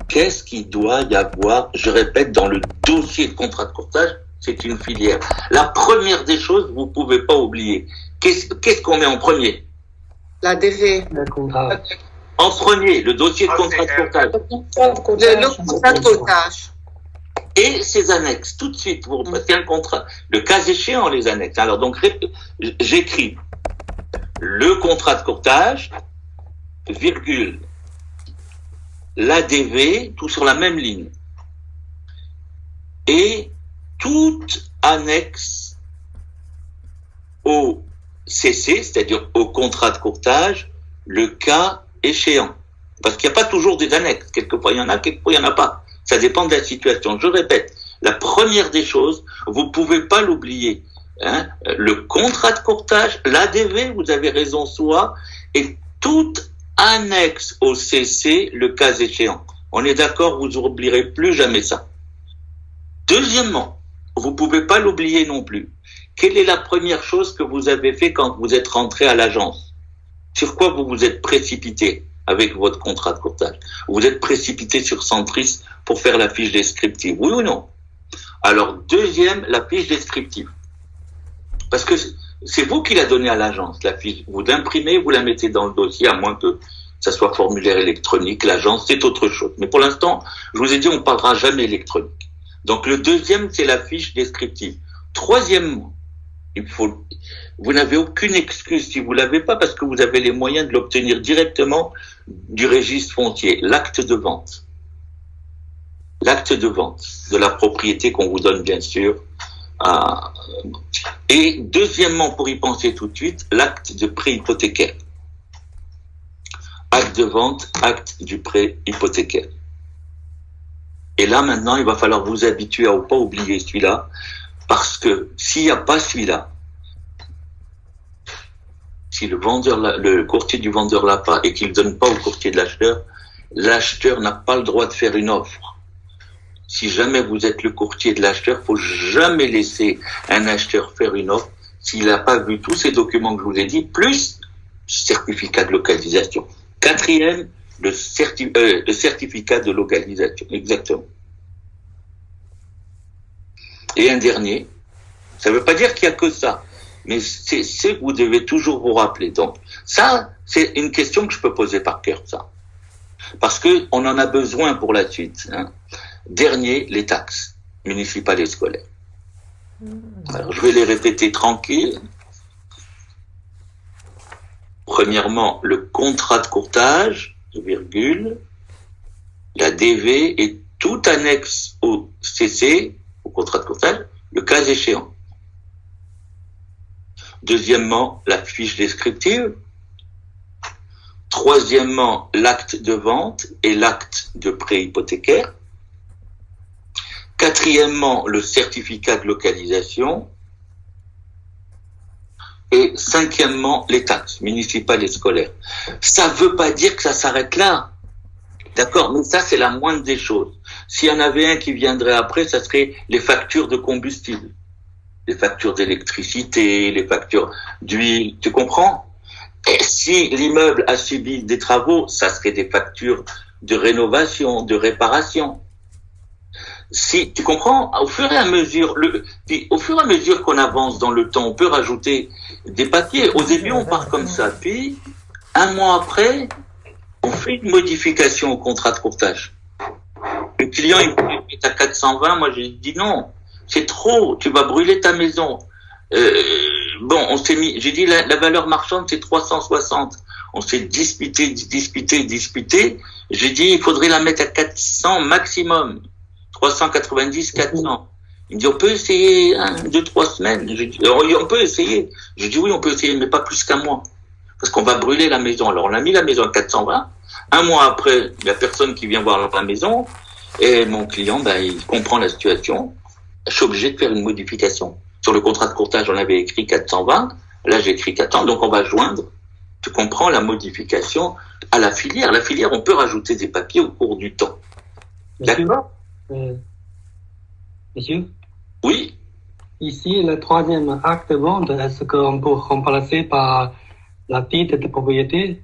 Qu'est-ce qu'il doit y avoir, je répète, dans le dossier de contrat de courtage? C'est une filière. La première des choses, vous pouvez pas oublier. Qu'est-ce qu'on met en premier? La DV. Le contrat. En premier, le dossier de contrat de courtage. Le contrat de courtage. Et ses annexes. Tout de suite, vous repassez un contrat. Le cas échéant, les annexes. Alors, donc, j'écris le contrat de courtage, virgule, l'ADV, tout sur la même ligne. Et toute annexe au CC, c'est-à-dire au contrat de courtage, le cas échéant. Parce qu'il n'y a pas toujours des annexes. Quelquefois, il y en a, quelquefois, il n'y en a pas. Ça dépend de la situation. Je répète, la première des choses, vous pouvez pas l'oublier. Le contrat de courtage, l'ADV, vous avez raison, soit, et toute annexe au CC, le cas échéant. On est d'accord, vous n'oublierez plus jamais ça. Deuxièmement, vous pouvez pas l'oublier non plus. Quelle est la première chose que vous avez fait quand vous êtes rentré à l'agence? Sur quoi vous vous êtes précipité avec votre contrat de courtage? Vous êtes précipité sur Centris pour faire la fiche descriptive, oui ou non? Alors, deuxième, la fiche descriptive. Parce que c'est vous qui la donnez à l'agence, la fiche. Vous l'imprimez, vous la mettez dans le dossier, à moins que ça soit formulaire électronique. L'agence, c'est autre chose. Mais pour l'instant, je vous ai dit, on ne parlera jamais électronique. Donc, le deuxième, c'est la fiche descriptive. Troisièmement, vous n'avez aucune excuse si vous l'avez pas, parce que vous avez les moyens de l'obtenir directement du registre foncier, l'acte de vente. l'acte de vente de la propriété qu'on vous donne bien sûr. Et deuxièmement, pour y penser tout de suite, l'acte de prêt hypothécaire. Acte de vente, acte du prêt hypothécaire. Et là maintenant, il va falloir vous habituer à ne pas oublier celui-là, parce que s'il n'y a pas celui-là, si le courtier du vendeur l'a pas et qu'il ne donne pas au courtier de l'acheteur n'a pas le droit de faire une offre. Si jamais vous êtes le courtier de l'acheteur, faut jamais laisser un acheteur faire une offre s'il n'a pas vu tous ces documents que je vous ai dit, plus certificat de localisation. Quatrième, le certificat de localisation. Exactement. Et un dernier, ça ne veut pas dire qu'il n'y a que ça, mais c'est ce que vous devez toujours vous rappeler. Donc, ça, c'est une question que je peux poser par cœur, ça. Parce que on en a besoin pour la suite. Dernier, les taxes municipales et scolaires. Alors, je vais les répéter tranquille. Premièrement, le contrat de courtage, virgule, la DV et tout annexe au CC, au contrat de courtage, le cas échéant. Deuxièmement, la fiche descriptive. Troisièmement, l'acte de vente et l'acte de prêt hypothécaire. Quatrièmement, le certificat de localisation. Et cinquièmement, les taxes municipales et scolaires. Ça ne veut pas dire que ça s'arrête là. D'accord? Mais ça, c'est la moindre des choses. S'il y en avait un qui viendrait après, ça serait les factures de combustible. Les factures d'électricité, les factures d'huile. Tu comprends? Et si l'immeuble a subi des travaux, ça serait des factures de rénovation, de réparation. Si tu comprends, au fur et à mesure qu'on avance dans le temps, on peut rajouter des papiers. Au début, on part comme ça, puis un mois après, on fait une modification au contrat de courtage. Le client il est à 420, moi j'ai dit non, c'est trop, tu vas brûler ta maison. On s'est mis, j'ai dit la valeur marchande c'est 360. On s'est disputé. J'ai dit il faudrait la mettre à 400 maximum. 390, 400. Il me dit, on peut essayer 2-3 semaines. Je dis, on peut essayer. Je dis, oui, on peut essayer, mais pas plus qu'un mois. Parce qu'on va brûler la maison. Alors, on a mis la maison à 420. Un mois après, il y a personne qui vient voir la maison. Et mon client, il comprend la situation. Je suis obligé de faire une modification. Sur le contrat de courtage, on avait écrit 420. Là, j'ai écrit 400. Donc, on va joindre, tu comprends, la modification à la filière. La filière, on peut rajouter des papiers au cours du temps. D'accord? Monsieur? Oui. Ici, le troisième acte de vente, est-ce qu'on peut remplacer par la titre de propriété?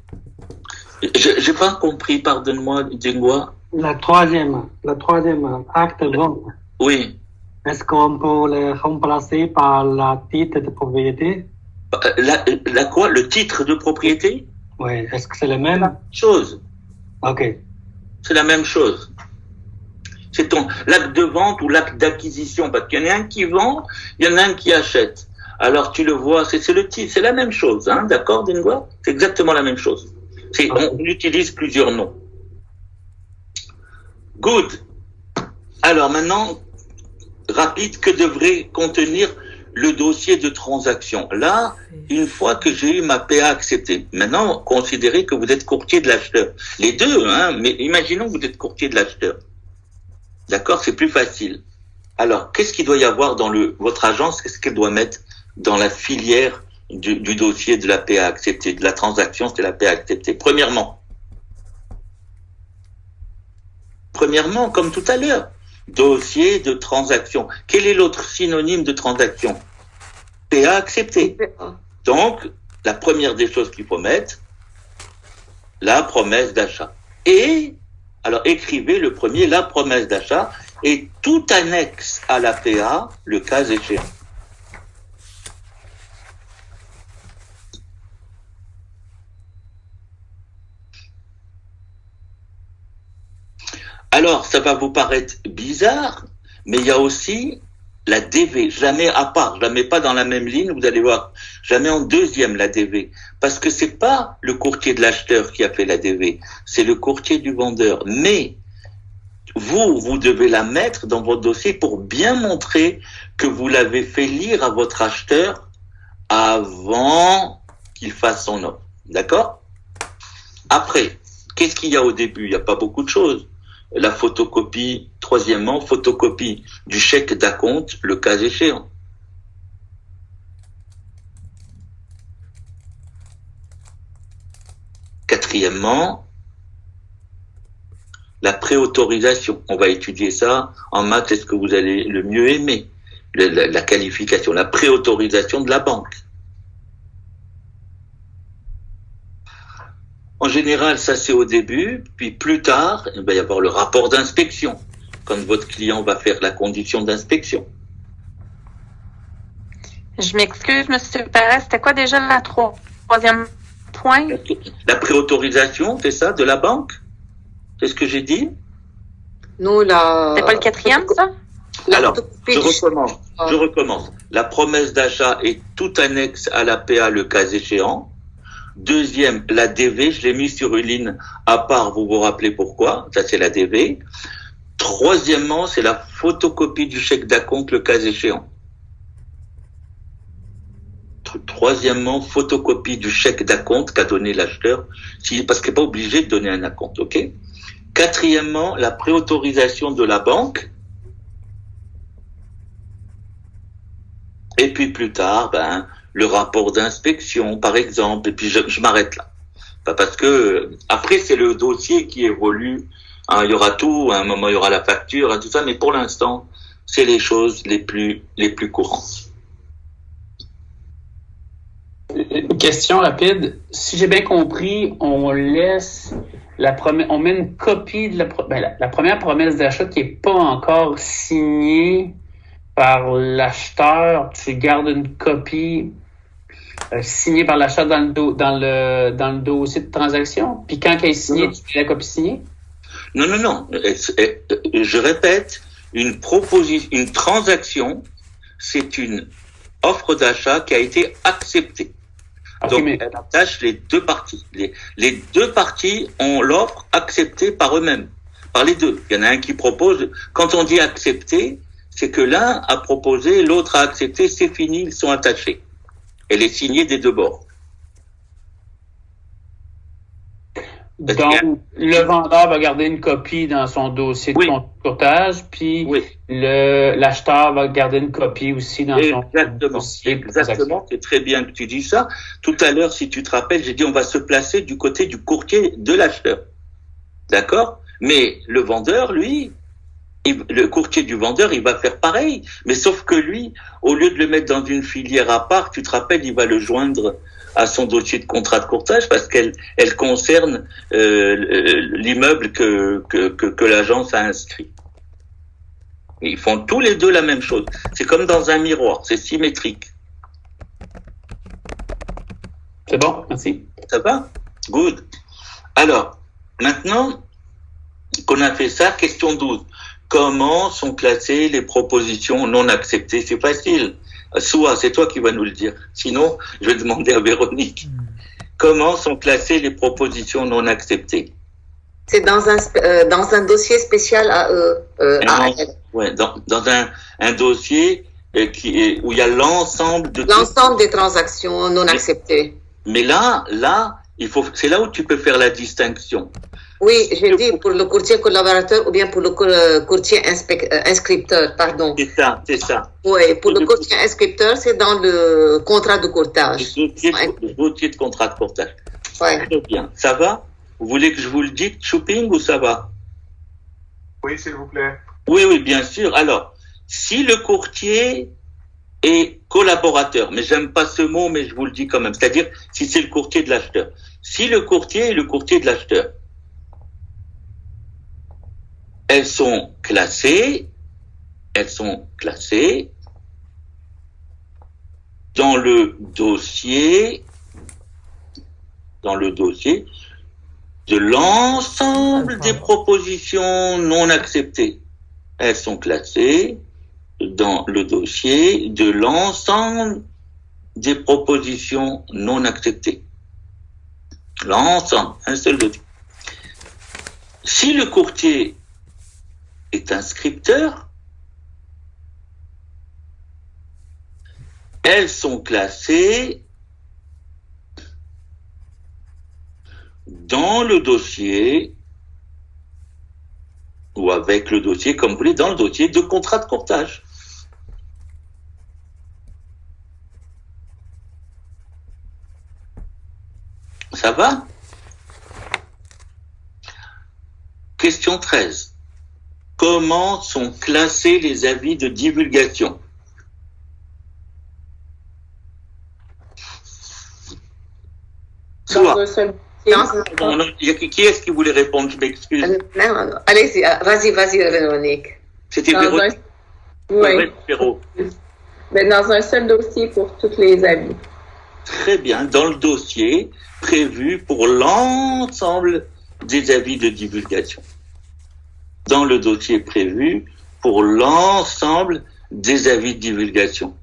J'ai pas compris, pardonne-moi, dis-moi. Le troisième acte de vente. Oui. Est-ce qu'on peut le remplacer par la titre de propriété? La quoi? Le titre de propriété? Oui. Est-ce que c'est la même chose? Ok. C'est la même chose. C'est l'acte de vente ou l'acte d'acquisition, parce qu'il y en a un qui vend, il y en a un qui achète. Alors tu le vois, c'est le titre, c'est la même chose, hein, d'accord, Dingwa? C'est exactement la même chose. On utilise plusieurs noms. Good. Alors maintenant, rapide, que devrait contenir le dossier de transaction? Là, une fois que j'ai eu ma PA acceptée, maintenant, considérez que vous êtes courtier de l'acheteur. Les deux, hein, mais imaginons que vous êtes courtier de l'acheteur. D'accord, c'est plus facile. Alors, qu'est-ce qu'il doit y avoir dans votre agence? Qu'est-ce qu'elle doit mettre dans la filière du dossier de la PA acceptée, de la transaction, c'est la PA acceptée? Premièrement, comme tout à l'heure, dossier de transaction. Quel est l'autre synonyme de transaction? PA acceptée. Donc, la première des choses qu'il faut mettre, la promesse d'achat. Et alors, écrivez le premier, la promesse d'achat, et tout annexe à la PA, le cas échéant. Alors, ça va vous paraître bizarre, mais il y a aussi la DV, jamais à part, je la mets pas dans la même ligne, vous allez voir, jamais en deuxième la DV, parce que c'est pas le courtier de l'acheteur qui a fait la DV, c'est le courtier du vendeur. Mais vous devez la mettre dans votre dossier pour bien montrer que vous l'avez fait lire à votre acheteur avant qu'il fasse son offre. D'accord? Après, qu'est-ce qu'il y a au début? Il n'y a pas beaucoup de choses. La photocopie, troisièmement, photocopie du chèque d'acompte, le cas échéant. Quatrièmement, la préautorisation. On va étudier ça en maths, est-ce que vous allez le mieux aimer? La qualification, la préautorisation de la banque. En général, ça c'est au début, puis plus tard, il va y avoir le rapport d'inspection, quand votre client va faire la condition d'inspection. Je m'excuse, M. Perez, c'était quoi déjà la troisième point? La préautorisation, c'est ça, de la banque? C'est ce que j'ai dit? Non, c'est pas le quatrième, ça? Alors, je recommence. La promesse d'achat est tout annexe à la PA, le cas échéant. Deuxième, la DV, je l'ai mis sur une ligne à part, vous vous rappelez pourquoi, ça c'est la DV. Troisièmement, c'est la photocopie du chèque d'acompte, le cas échéant. Troisièmement, photocopie du chèque d'acompte qu'a donné l'acheteur, parce qu'il n'est pas obligé de donner un acompte, ok? Quatrièmement, la préautorisation de la banque. Et puis plus tard, le rapport d'inspection, par exemple, et puis je m'arrête là. Parce que après, c'est le dossier qui évolue. Hein, il y aura tout, à un moment, il y aura la facture, hein, tout ça, mais pour l'instant, c'est les choses les plus courantes. Une question rapide. Si j'ai bien compris, on laisse on met une copie de la première promesse d'achat qui est pas encore signée par l'acheteur. Tu gardes une copie signée par l'acheteur dans le dossier de transaction. Puis quand elle est signée, tu mets la copie signée? Non. Je répète, une transaction, c'est une offre d'achat qui a été acceptée. Okay, donc, elle attache les deux parties. Les deux parties ont l'offre acceptée par eux-mêmes, par les deux. Il y en a un qui propose. Quand on dit accepter, c'est que l'un a proposé, l'autre a accepté, c'est fini, ils sont attachés. Elle est signée des deux bords. Donc, le vendeur va garder une copie dans son dossier de courtage, puis l'acheteur va garder une copie aussi dans son dossier de transaction. Exactement, c'est très bien que tu dis ça. Tout à l'heure, si tu te rappelles, j'ai dit on va se placer du côté du courtier de l'acheteur. D'accord? Mais le vendeur, lui, le courtier du vendeur, il va faire pareil. Mais sauf que lui, au lieu de le mettre dans une filière à part, tu te rappelles, il va le joindre à son dossier de contrat de courtage parce qu'elle concerne l'immeuble que l'agence a inscrit. Et ils font tous les deux la même chose. C'est comme dans un miroir, c'est symétrique. C'est bon, merci. Ça va? Good. Alors, maintenant qu'on a fait ça, question 12. Comment sont classées les propositions non acceptées? C'est facile. Soua, c'est toi qui vas nous le dire. Sinon, je vais demander à Véronique. Comment sont classées les propositions non acceptées? C'est dans un dossier spécial à eux. Ouais, dans un dossier où il y a l'ensemble des transactions non acceptées. Mais là, c'est là où tu peux faire la distinction. Oui, j'ai dit pour le courtier collaborateur ou bien pour le courtier inscripteur, pardon. C'est ça. Oui, pour le courtier inscripteur, c'est dans le contrat de courtage. Le dossier de contrat de courtage. Ouais. Très bien. Ça va? Vous voulez que je vous le dise, shopping, ou ça va? Oui, s'il vous plaît. Oui, bien sûr. Alors, si le courtier est collaborateur, mais j'aime pas ce mot, mais je vous le dis quand même, c'est-à-dire si c'est le courtier de l'acheteur. Si le courtier est le courtier de l'acheteur, elles sont classées dans le dossier de l'ensemble des propositions non acceptées. Elles sont classées dans le dossier de l'ensemble des propositions non acceptées. L'ensemble, un seul dossier. Si le courtier est un scripteur, elles sont classées dans le dossier ou avec le dossier, comme vous voulez, dans le dossier de contrat de courtage. Ça va? Question 13. Comment sont classés les avis de divulgation? Dans un seul dossier. Qui est-ce qui voulait répondre? Je m'excuse. Non, allez-y, vas-y, Véronique. C'était Dans Véronique. Oui. Véro. Mais dans un seul dossier pour tous les avis. Très bien, dans le dossier prévu pour l'ensemble des avis de divulgation. Dans le dossier prévu pour l'ensemble des avis de divulgation.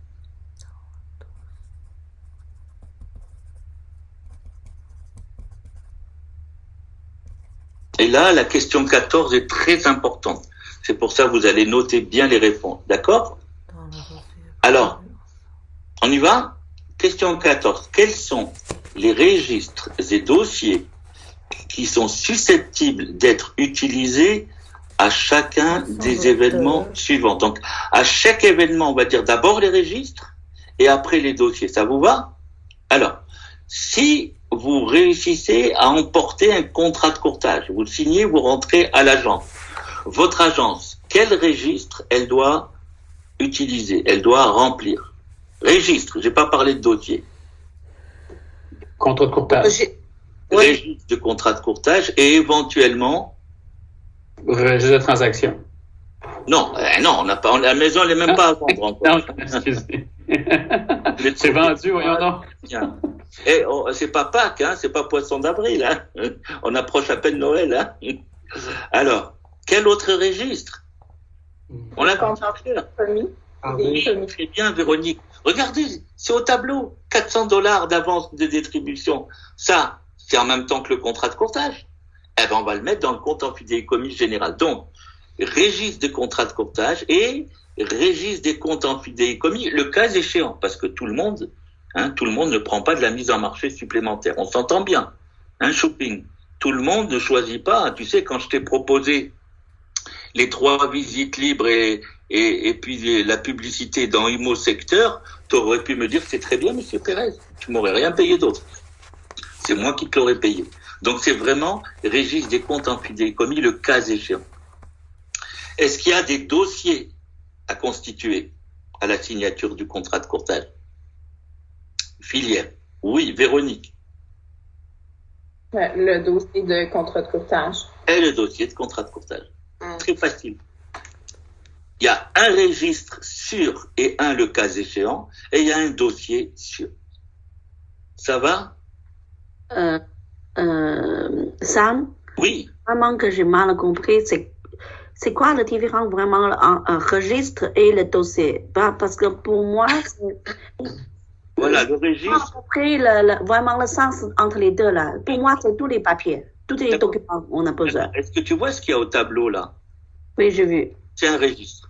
Et là, la question 14 est très importante. C'est pour ça que vous allez noter bien les réponses. D'accord? Alors, on y va? Question 14. Quels sont les registres et dossiers qui sont susceptibles d'être utilisés à chacun des événements suivants? Donc, à chaque événement, on va dire d'abord les registres et après les dossiers. Ça vous va? Alors, si vous réussissez à emporter un contrat de courtage, vous le signez, vous rentrez à l'agence. Votre agence, quel registre elle doit utiliser? Elle doit remplir. Registre, j'ai pas parlé de dossier. Contrat de courtage. Registre de contrat de courtage et éventuellement... Registre de transaction. Non, non, on n'a pas, la maison elle n'est même pas à vendre encore. Non, excusez. C'est vendu, voyons donc. Tiens. Et c'est pas Pâques, hein, c'est pas Poisson d'avril, hein. On approche à peine Noël, hein. Alors, quel autre registre? On a compris. Très bien, Véronique. Regardez, c'est au tableau. $400 d'avance de distribution. Ça, c'est en même temps que le contrat de courtage. Eh ben, on va le mettre dans le compte en fidéicommis général. Donc, registre des contrats de courtage et registre des comptes en fidéicommis, le cas échéant, parce que tout le monde ne prend pas de la mise en marché supplémentaire. On s'entend bien. Shopping. Tout le monde ne choisit pas. Tu sais, quand je t'ai proposé les 3 visites libres et puis la publicité dans Imo Secteur, tu aurais pu me dire c'est très bien, monsieur Pérez. Tu m'aurais rien payé d'autre. C'est moi qui te l'aurais payé. Donc c'est vraiment registre des comptes en fidéicommis, le cas échéant. Est-ce qu'il y a des dossiers à constituer à la signature du contrat de courtage? Filière. Oui, Véronique. Le dossier de contrat de courtage. Et le dossier de contrat de courtage. Très facile. Il y a un registre sûr et un le cas échéant, et il y a un dossier sûr. Ça va? Sam? Oui. Vraiment que j'ai mal compris, c'est quoi la différence vraiment entre un registre et le dossier? Parce que pour moi, c'est... Voilà, le registre. Après, vraiment le sens entre les deux, là. Pour moi, c'est tous les papiers, tous les documents on a besoin. Est-ce que tu vois ce qu'il y a au tableau, là? Oui, j'ai vu. C'est un registre.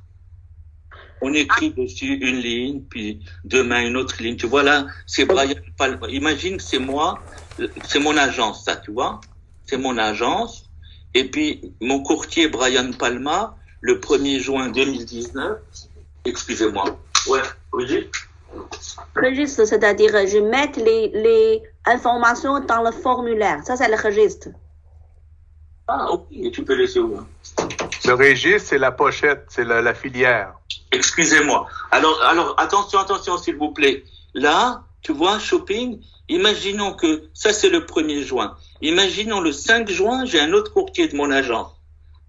On écrit dessus une ligne, puis demain une autre ligne. Tu vois, là, c'est Brian Palma. Imagine que c'est moi, c'est mon agence, ça, tu vois? C'est mon agence. Et puis, mon courtier Brian Palma, le 1er juin 2019, excusez-moi. Ouais, Brigitte? Registre, c'est-à-dire, je mets les informations dans le formulaire. Ça, c'est le registre. Ah, ok, tu peux laisser où? Le registre, c'est la pochette, c'est la filière. Excusez-moi. Alors, attention, s'il vous plaît. Là, tu vois, shopping, imaginons que, ça c'est le 1er juin. Imaginons le 5 juin, j'ai un autre courtier de mon agence.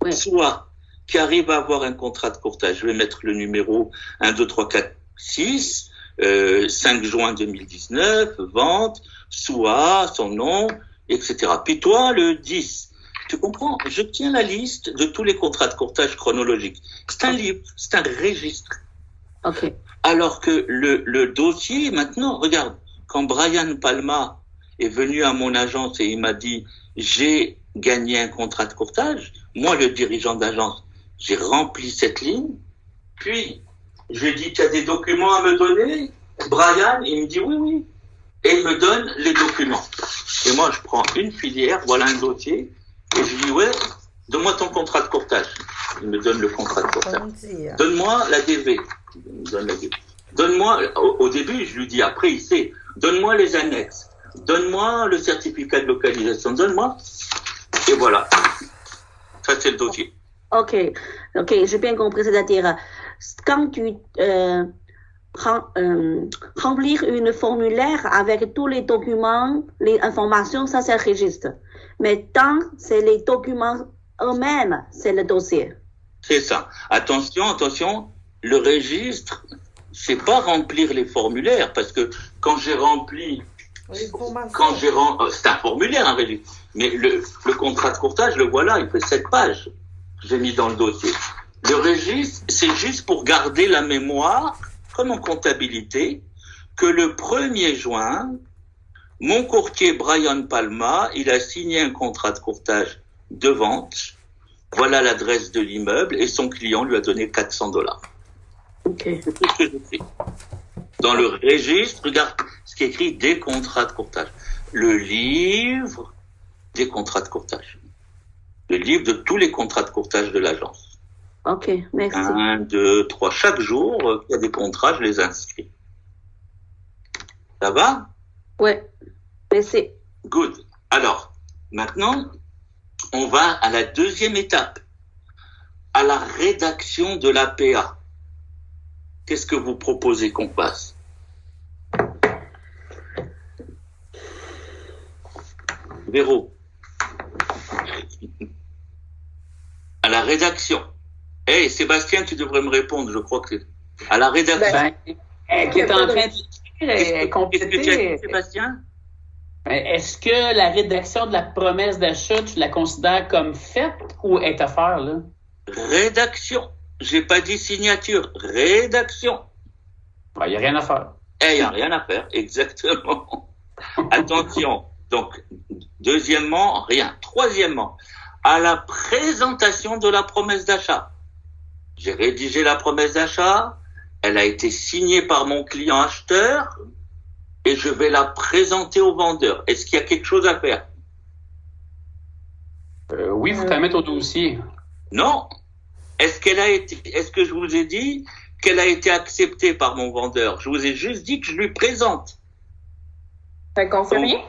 Oui. Soit, qui arrive à avoir un contrat de courtage. Je vais mettre le numéro 1, 2, 3, 4, 6, 5 juin 2019, vente, soit, son nom, etc. Puis toi, le 10. Tu comprends? Je tiens la liste de tous les contrats de courtage chronologiques. C'est un livre, c'est un registre. OK. Alors que le dossier, maintenant, regarde, quand Brian Palma est venu à mon agence et il m'a dit, j'ai gagné un contrat de courtage, moi, le dirigeant d'agence, J'ai rempli cette ligne, puis je lui ai dit, tu as des documents à me donner, Brian? Il me dit oui. Et il me donne les documents. Et moi, je prends une filière, voilà un dossier, et je lui dis, ouais, donne-moi ton contrat de courtage. Il me donne le contrat de courtage. Donne-moi la DV. Il me donne la DV. Donne-moi, au début, je lui dis, après, il sait, donne-moi les annexes. Donne-moi le certificat de localisation. Donne-moi. Et voilà. Ça, c'est le dossier. Ok, j'ai bien compris. C'est-à-dire, quand tu remplir une formulaire avec tous les documents, les informations, ça c'est le registre. Mais tant c'est les documents eux-mêmes, c'est le dossier. C'est ça. Attention, le registre, c'est pas remplir les formulaires, parce que quand j'ai rempli, c'est un formulaire, un registre. Mais le contrat de courtage, le voilà, il fait 7 pages. J'ai mis dans le dossier. Le registre, c'est juste pour garder la mémoire, comme en comptabilité, que le 1er juin, mon courtier Brian Palma, il a signé un contrat de courtage de vente. Voilà l'adresse de l'immeuble et son client lui a donné $400. Ok. C'est tout ce que je fais. Dans le registre, regarde ce qui est écrit des contrats de courtage. Le livre des contrats de courtage. Le livre de tous les contrats de courtage de l'agence. Ok, merci. 1, 2, 3. Chaque jour, il y a des contrats, je les inscris. Ça va? Ouais, merci. Good. Alors, maintenant, on va à la deuxième étape, à la rédaction de l'APA. Qu'est-ce que vous proposez qu'on fasse? Véro. À la rédaction. Hey, Sébastien, tu devrais me répondre, je crois que à la rédaction. Qui est en train de Qu'est-ce que tu as dit, Sébastien? Est-ce que la rédaction de la promesse d'achat, tu la considères comme faite ou est à faire, là? Rédaction. J'ai pas dit signature. Rédaction. Il n'y a rien à faire. Il n'y a rien à faire, exactement. Attention. Donc, deuxièmement, rien. Troisièmement, à la présentation de la promesse d'achat. J'ai rédigé la promesse d'achat, elle a été signée par mon client acheteur et je vais la présenter au vendeur. Est-ce qu'il y a quelque chose à faire? Oui, il faut la mettre au dossier. Non. Est-ce que je vous ai dit qu'elle a été acceptée par mon vendeur? Je vous ai juste dit que je lui présente. T'as confirmé?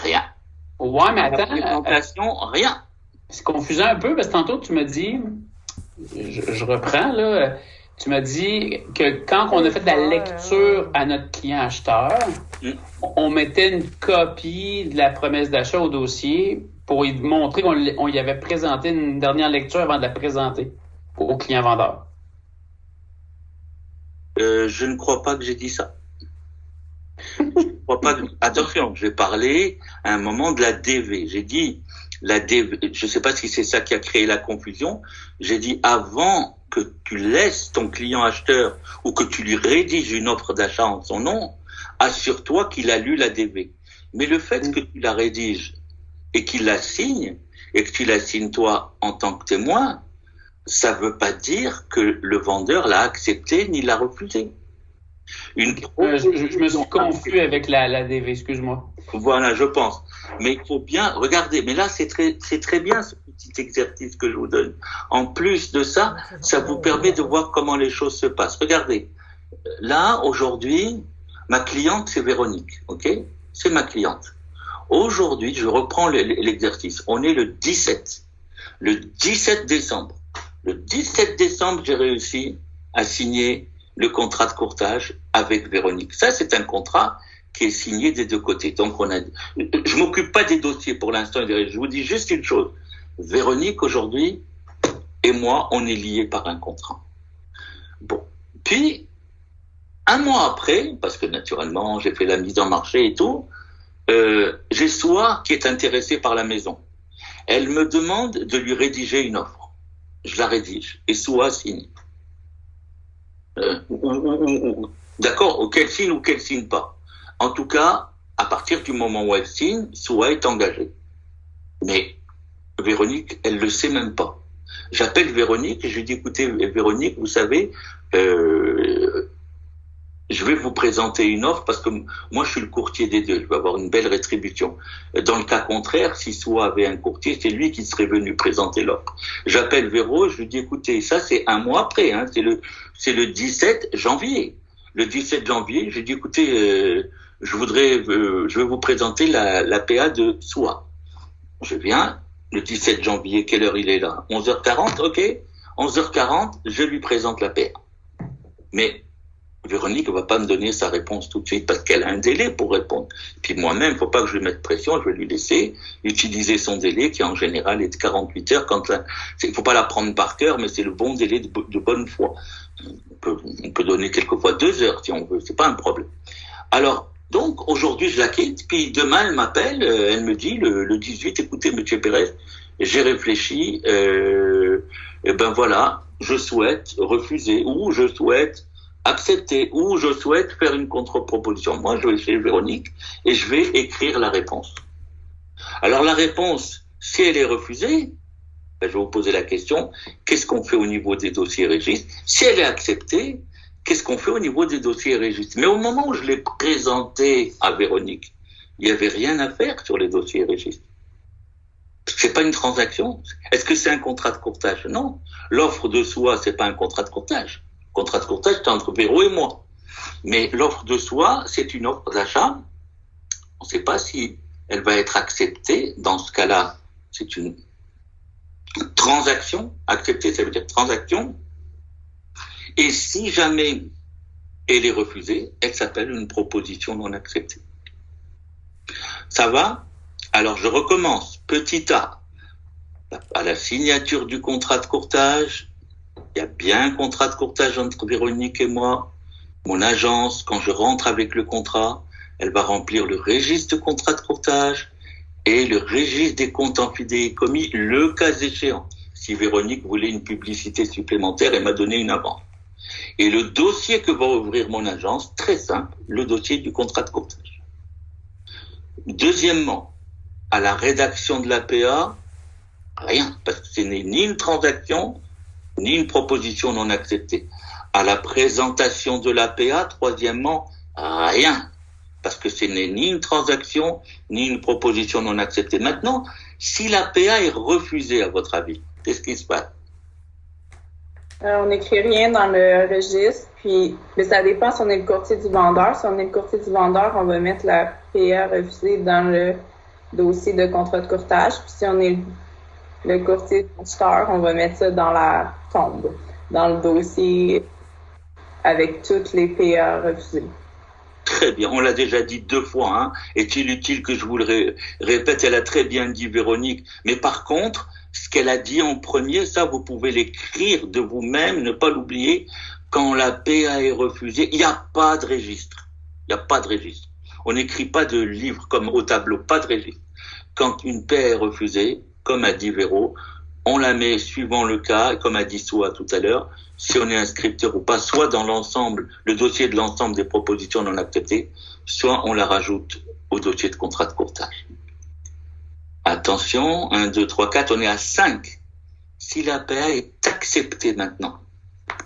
Rien. Ouais, mais attends. La présentation, rien. C'est confusant un peu parce que tantôt tu m'as dit, je reprends là, tu m'as dit que quand on a fait la lecture à notre client acheteur, on mettait une copie de la promesse d'achat au dossier pour lui montrer qu'on y avait présenté une dernière lecture avant de la présenter au client vendeur. Je ne crois pas que j'ai dit ça. Attention, j'ai parlé à un moment de la DV. J'ai dit la DV, je ne sais pas si c'est ça qui a créé la confusion. J'ai dit avant que tu laisses ton client acheteur ou que tu lui rédiges une offre d'achat en son nom, assure-toi qu'il a lu la DV. Mais le fait que tu la rédiges et qu'il la signe et que tu la signes toi en tant que témoin, ça ne veut pas dire que le vendeur l'a accepté ni l'a refusé. Je me suis confus avec la DV, excuse-moi. Voilà, je pense. Mais il faut bien regarder. Mais là, c'est très bien ce petit exercice que je vous donne. En plus de ça, ça vous permet de voir comment les choses se passent. Regardez. Là, aujourd'hui, ma cliente, c'est Véronique. OK? C'est ma cliente. Aujourd'hui, je reprends l'exercice. On est le 17. Le 17 décembre. Le 17 décembre, j'ai réussi à signer le contrat de courtage avec Véronique. Ça, c'est un contrat qui est signé des deux côtés. Donc, je m'occupe pas des dossiers pour l'instant. Je vous dis juste une chose. Véronique, aujourd'hui, et moi, on est liés par un contrat. Bon. Puis, un mois après, parce que naturellement, j'ai fait la mise en marché et tout, j'ai Soa qui est intéressée par la maison. Elle me demande de lui rédiger une offre. Je la rédige. Et Soa signe. D'accord, ou qu'elle signe ou qu'elle signe pas. En tout cas, à partir du moment où elle signe, Soa est engagée. Mais Véronique, elle le sait même pas. J'appelle Véronique et je lui dis, écoutez, Véronique, vous savez, je vais vous présenter une offre parce que moi, je suis le courtier des deux. Je vais avoir une belle rétribution. Dans le cas contraire, si SOA avait un courtier, c'est lui qui serait venu présenter l'offre. J'appelle Véro, je lui dis, écoutez, ça, c'est un mois après, hein, c'est le 17 janvier. Le 17 janvier, je lui dis, écoutez, je vais vous présenter la PA de SOA. Je viens, le 17 janvier, quelle heure il est là? 11h40, ok? 11h40, je lui présente la PA. Mais Véronique ne va pas me donner sa réponse tout de suite parce qu'elle a un délai pour répondre. Puis moi-même, il ne faut pas que je lui mette pression, je vais lui laisser utiliser son délai qui en général est de 48 heures. Il ne faut pas la prendre par cœur, mais c'est le bon délai de bonne foi. On peut donner quelquefois 2 heures si on veut, c'est pas un problème. Alors, donc aujourd'hui je la quitte, puis demain elle m'appelle, elle me dit le 18, écoutez Monsieur Pérez, j'ai réfléchi, et ben voilà, je souhaite refuser ou je souhaite accepter ou je souhaite faire une contre-proposition. Moi, je vais chez Véronique et je vais écrire la réponse. Alors la réponse, si elle est refusée, ben, je vais vous poser la question, qu'est-ce qu'on fait au niveau des dossiers registres? Si elle est acceptée, qu'est-ce qu'on fait au niveau des dossiers registres? Mais au moment où je l'ai présenté à Véronique, il n'y avait rien à faire sur les dossiers registres. C'est pas une transaction. Est-ce que c'est un contrat de courtage? Non. L'offre de SOA, c'est pas un contrat de courtage. Le contrat de courtage, c'est entre Véro et moi. Mais l'offre de SOA, c'est une offre d'achat. On ne sait pas si elle va être acceptée. Dans ce cas-là, c'est une transaction. Accepter, ça veut dire transaction. Et si jamais elle est refusée, elle s'appelle une proposition non acceptée. Ça va? Alors, je recommence. Petit a, à la signature du contrat de courtage, il y a bien un contrat de courtage entre Véronique et moi. Mon agence, quand je rentre avec le contrat, elle va remplir le registre de contrat de courtage et le registre des comptes en fidéicommis, le cas échéant. Si Véronique voulait une publicité supplémentaire, elle m'a donné une avance. Et le dossier que va ouvrir mon agence, très simple, le dossier du contrat de courtage. Deuxièmement, à la rédaction de l'APA, rien, parce que ce n'est ni une transaction, ni une proposition non acceptée. À la présentation de l'APA, troisièmement, rien, parce que ce n'est ni une transaction, ni une proposition non acceptée. Maintenant, si l'APA est refusée, à votre avis, qu'est-ce qui se passe? On n'écrit rien dans le registre, mais ça dépend si on est le courtier du vendeur. Si on est le courtier du vendeur, on va mettre la PA refusée dans le dossier de contrat de courtage. Puis si on est le courtier du acheteur, on va mettre ça dans la tombe, dans le dossier avec toutes les PA refusées. Très bien, on l'a déjà dit 2 fois. Hein. Est-il utile que je vous le répète? Elle a très bien dit, Véronique. Mais par contre, ce qu'elle a dit en premier, ça, vous pouvez l'écrire de vous-même, ne pas l'oublier. Quand la PA est refusée, il n'y a pas de registre. Il n'y a pas de registre. On n'écrit pas de livre comme au tableau, pas de registre. Quand une PA est refusée, comme a dit Véro, on la met suivant le cas, comme a dit SOA tout à l'heure, si on est inscripteur ou pas, soit dans l'ensemble, le dossier de l'ensemble des propositions non acceptées, soit on la rajoute au dossier de contrat de courtage. Attention, 1, 2, 3, 4, on est à 5. Si la PA est acceptée maintenant,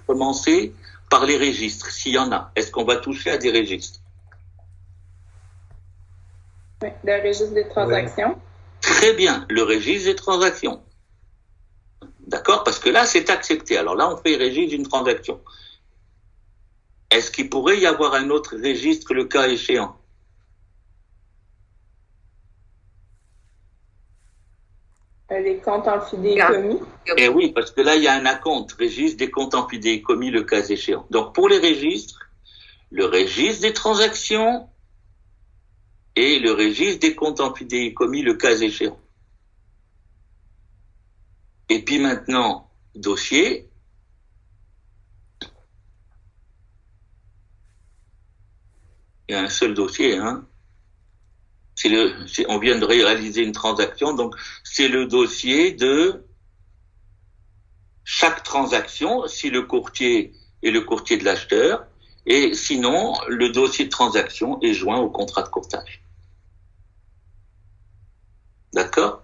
commencez par les registres, s'il y en a. Est-ce qu'on va toucher à des registres? Oui, le registre des transactions. Très bien, le registre des transactions. D'accord? Parce que là, c'est accepté. Alors là, on fait le registre d'une transaction. Est-ce qu'il pourrait y avoir un autre registre, le cas échéant? Les comptes en fidéicommis. Eh oui, parce que là, il y a un acompte, registre des comptes en fidéicommis, le cas échéant. Donc, pour les registres, le registre des transactions et le registre des comptes en fidéicommis, le cas échéant. Et puis maintenant, dossier. Il y a un seul dossier, hein. On vient de réaliser une transaction, donc c'est le dossier de chaque transaction, si le courtier est le courtier de l'acheteur, et sinon, le dossier de transaction est joint au contrat de courtage. D'accord?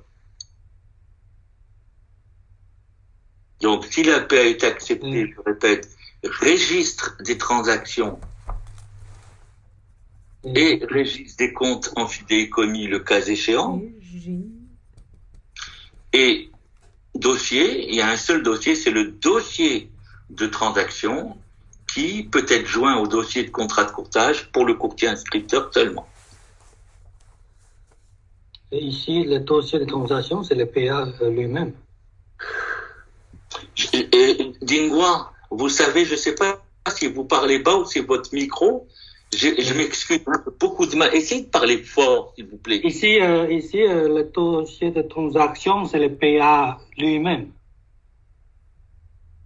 Donc, si la PA est acceptée, je répète, registre des transactions et registre des comptes en fidéicommis le cas échéant. Et dossier, il y a un seul dossier, c'est le dossier de transaction qui peut être joint au dossier de contrat de courtage pour le courtier inscripteur seulement. Et ici, le dossier de transaction, c'est le PA lui-même. Dingwa, vous savez, je ne sais pas si vous parlez bas ou si votre micro, je m'excuse, beaucoup de mal. Essayez de parler fort, s'il vous plaît. Ici, le dossier de transaction, c'est le PA lui-même.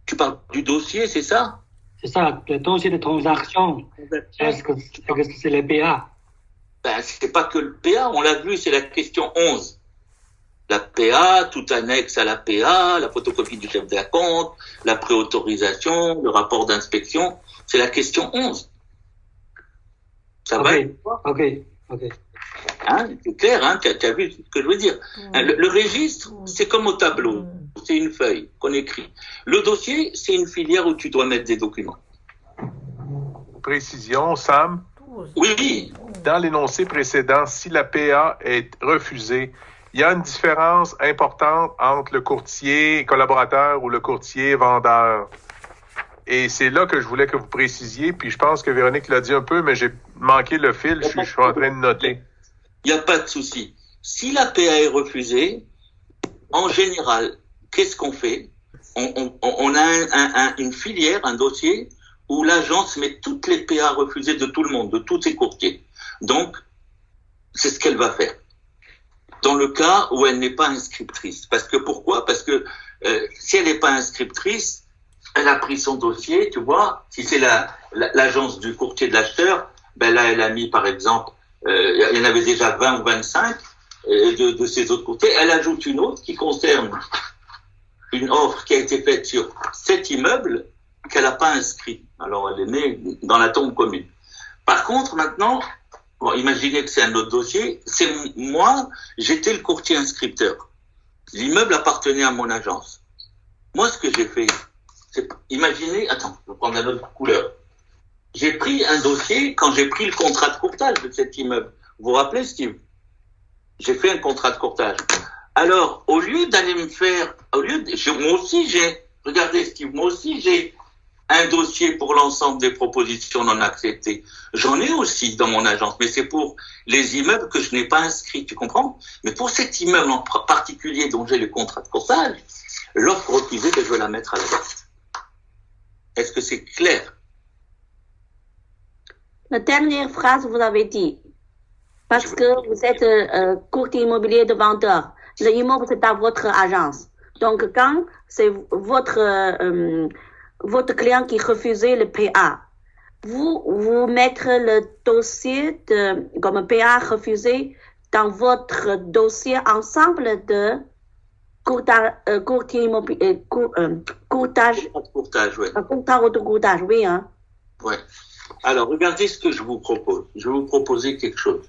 Tu parles du dossier, c'est ça? C'est ça, le dossier de transaction. Est-ce que c'est le PA? Ben, c'est pas que le PA, on l'a vu, c'est la question 11. La PA, tout annexe à la PA, la photocopie du chef d'acompte, la préautorisation, le rapport d'inspection, c'est la question 11. Ça va? Ok. Hein, c'est clair, hein, t'as vu ce que je veux dire. Hein, le registre, c'est comme au tableau. C'est une feuille qu'on écrit. Le dossier, c'est une filière où tu dois mettre des documents. Précision, Sam. Oui. Dans l'énoncé précédent, si la PA est refusée, il y a une différence importante entre le courtier collaborateur ou le courtier vendeur. Et c'est là que je voulais que vous précisiez, puis je pense que Véronique l'a dit un peu, mais j'ai manqué le fil, je suis en train de noter. Il n'y a pas de souci. Si la PA est refusée, en général, qu'est-ce qu'on fait? On a une filière, un dossier, où l'agence met toutes les PA refusées de tout le monde, de tous ses courtiers. Donc, c'est ce qu'elle va faire. Dans le cas où elle n'est pas inscriptrice. Parce que pourquoi? Parce que si elle n'est pas inscriptrice, elle a pris son dossier, tu vois. Si c'est l'agence du courtier de l'acheteur, ben là, elle a mis, par exemple, il y en avait déjà 20 ou 25 de ces autres courtiers. Elle ajoute une autre qui concerne une offre qui a été faite sur 7 immeubles qu'elle n'a pas inscrit. Alors, elle est née dans la tombe commune. Par contre, maintenant, bon, imaginez que c'est un autre dossier. C'est moi, j'étais le courtier inscripteur. L'immeuble appartenait à mon agence. Moi, ce que j'ai fait, c'est imaginez, attends, je vais prendre une autre couleur. J'ai pris un dossier quand j'ai pris le contrat de courtage de cet immeuble. Vous vous rappelez, Steve? J'ai fait un contrat de courtage. Alors, au lieu d'aller me faire, moi aussi regardez, Steve, moi aussi j'ai un dossier pour l'ensemble des propositions non acceptées. J'en ai aussi dans mon agence, mais c'est pour les immeubles que je n'ai pas inscrits, tu comprends? Mais pour cet immeuble en particulier dont j'ai le contrat de courtage, l'offre refusée, je vais la mettre à la base. Est-ce que c'est clair? La dernière phrase, vous avez dit, parce que vous êtes courtier immobilier de vendeur, l'immeuble c'est à votre agence. Donc quand c'est votre client qui refusait le PA, vous mettez le dossier comme PA refusé dans votre dossier ensemble de courtier immobilier, courtage. Courtage, oui. Courtage, oui, hein. Ouais. Alors, regardez ce que je vous propose. Je vais vous proposer quelque chose.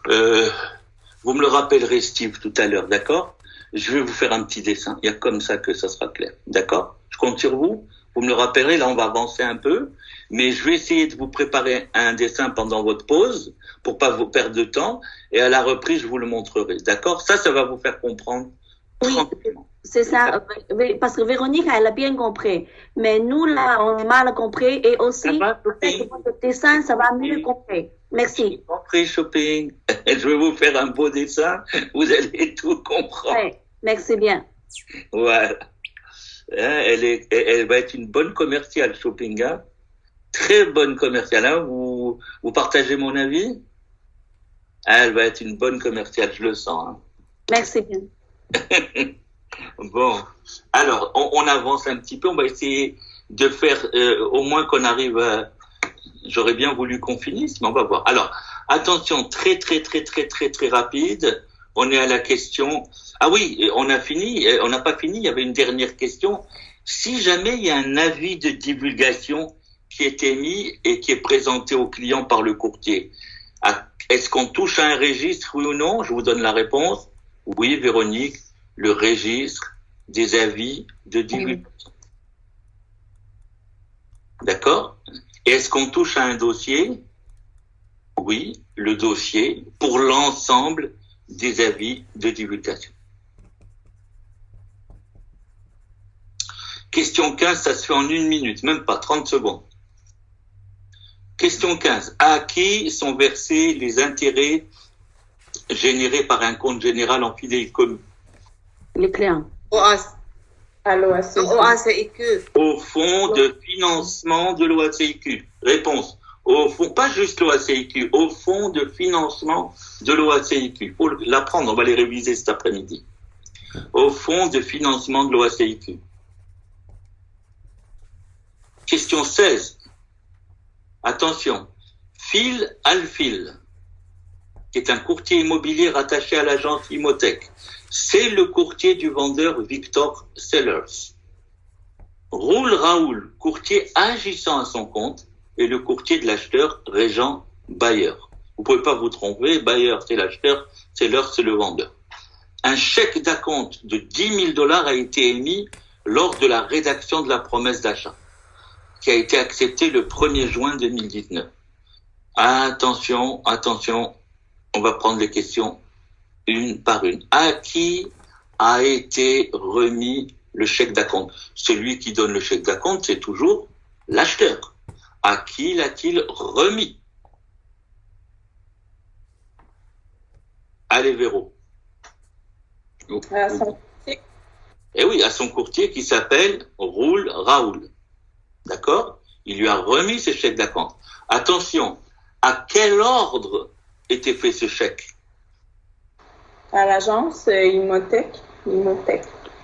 Vous me le rappellerez, Steve, tout à l'heure, d'accord? Je vais vous faire un petit dessin. Il y a comme ça que ça sera clair, d'accord? Je compte sur vous. Vous me le rappellerez. Là, on va avancer un peu. Mais je vais essayer de vous préparer un dessin pendant votre pause pour pas vous perdre de temps. Et à la reprise, je vous le montrerai, d'accord? Ça va vous faire comprendre. Oui, c'est ça. Parce que Véronique, elle a bien compris. Mais nous, là, on a mal compris. Et aussi, le dessin, ça va mieux comprendre. Merci. J'ai compris, Shopping. Je vais vous faire un beau dessin. Vous allez tout comprendre. Oui, merci bien. Voilà. Elle va être une bonne commerciale, Shopping. Hein? Très bonne commerciale. Hein? Vous partagez mon avis? Elle va être une bonne commerciale, je le sens. Hein? Merci bien. Bon, alors on avance un petit peu, on va essayer de faire au moins qu'on arrive à... J'aurais bien voulu qu'on finisse, mais on va voir. Alors, attention, très rapide, on est à la question... Ah oui, on n'a pas fini, il y avait une dernière question. Si jamais il y a un avis de divulgation qui est émis et qui est présenté au client par le courtier, est-ce qu'on touche à un registre, oui ou non? Je vous donne la réponse. Oui, Véronique, le registre des avis de divulgation. D'accord? Et est-ce qu'on touche à un dossier? Oui, le dossier pour l'ensemble des avis de divulgation. Question 15, ça se fait en 1 minute, même pas 30 secondes. Question 15. À qui sont versés les intérêts générés par un compte général en fidéicommis? Les clients. À l'OACIQ. OACIQ. Au fonds de financement de l'OACIQ. Réponse. Au fond, pas juste l'OACIQ, au fonds de financement de l'OACIQ. Il faut l'apprendre, on va les réviser cet après-midi. Au fonds de financement de l'OACIQ. Question 16. Attention. Phil Alfil, qui est un courtier immobilier rattaché à l'agence Imotech. C'est le courtier du vendeur Victor Sellers. Roul Raoul, courtier agissant à son compte, et le courtier de l'acheteur Régent Bayer. Vous pouvez pas vous tromper, Bayer c'est l'acheteur, Sellers c'est le vendeur. Un chèque d'acompte de $10,000 a été émis lors de la rédaction de la promesse d'achat, qui a été acceptée le 1er juin 2019. Attention, on va prendre les questions une par une. À qui a été remis le chèque d'acompte? Celui qui donne le chèque d'acompte, c'est toujours l'acheteur. À qui l'a-t-il remis? Allez, Véro. À son courtier. Eh oui, à son courtier qui s'appelle Roul Raoul. D'accord? Il lui a remis ce chèque d'acompte. Attention, à quel ordre était fait ce chèque? À l'agence Imotech.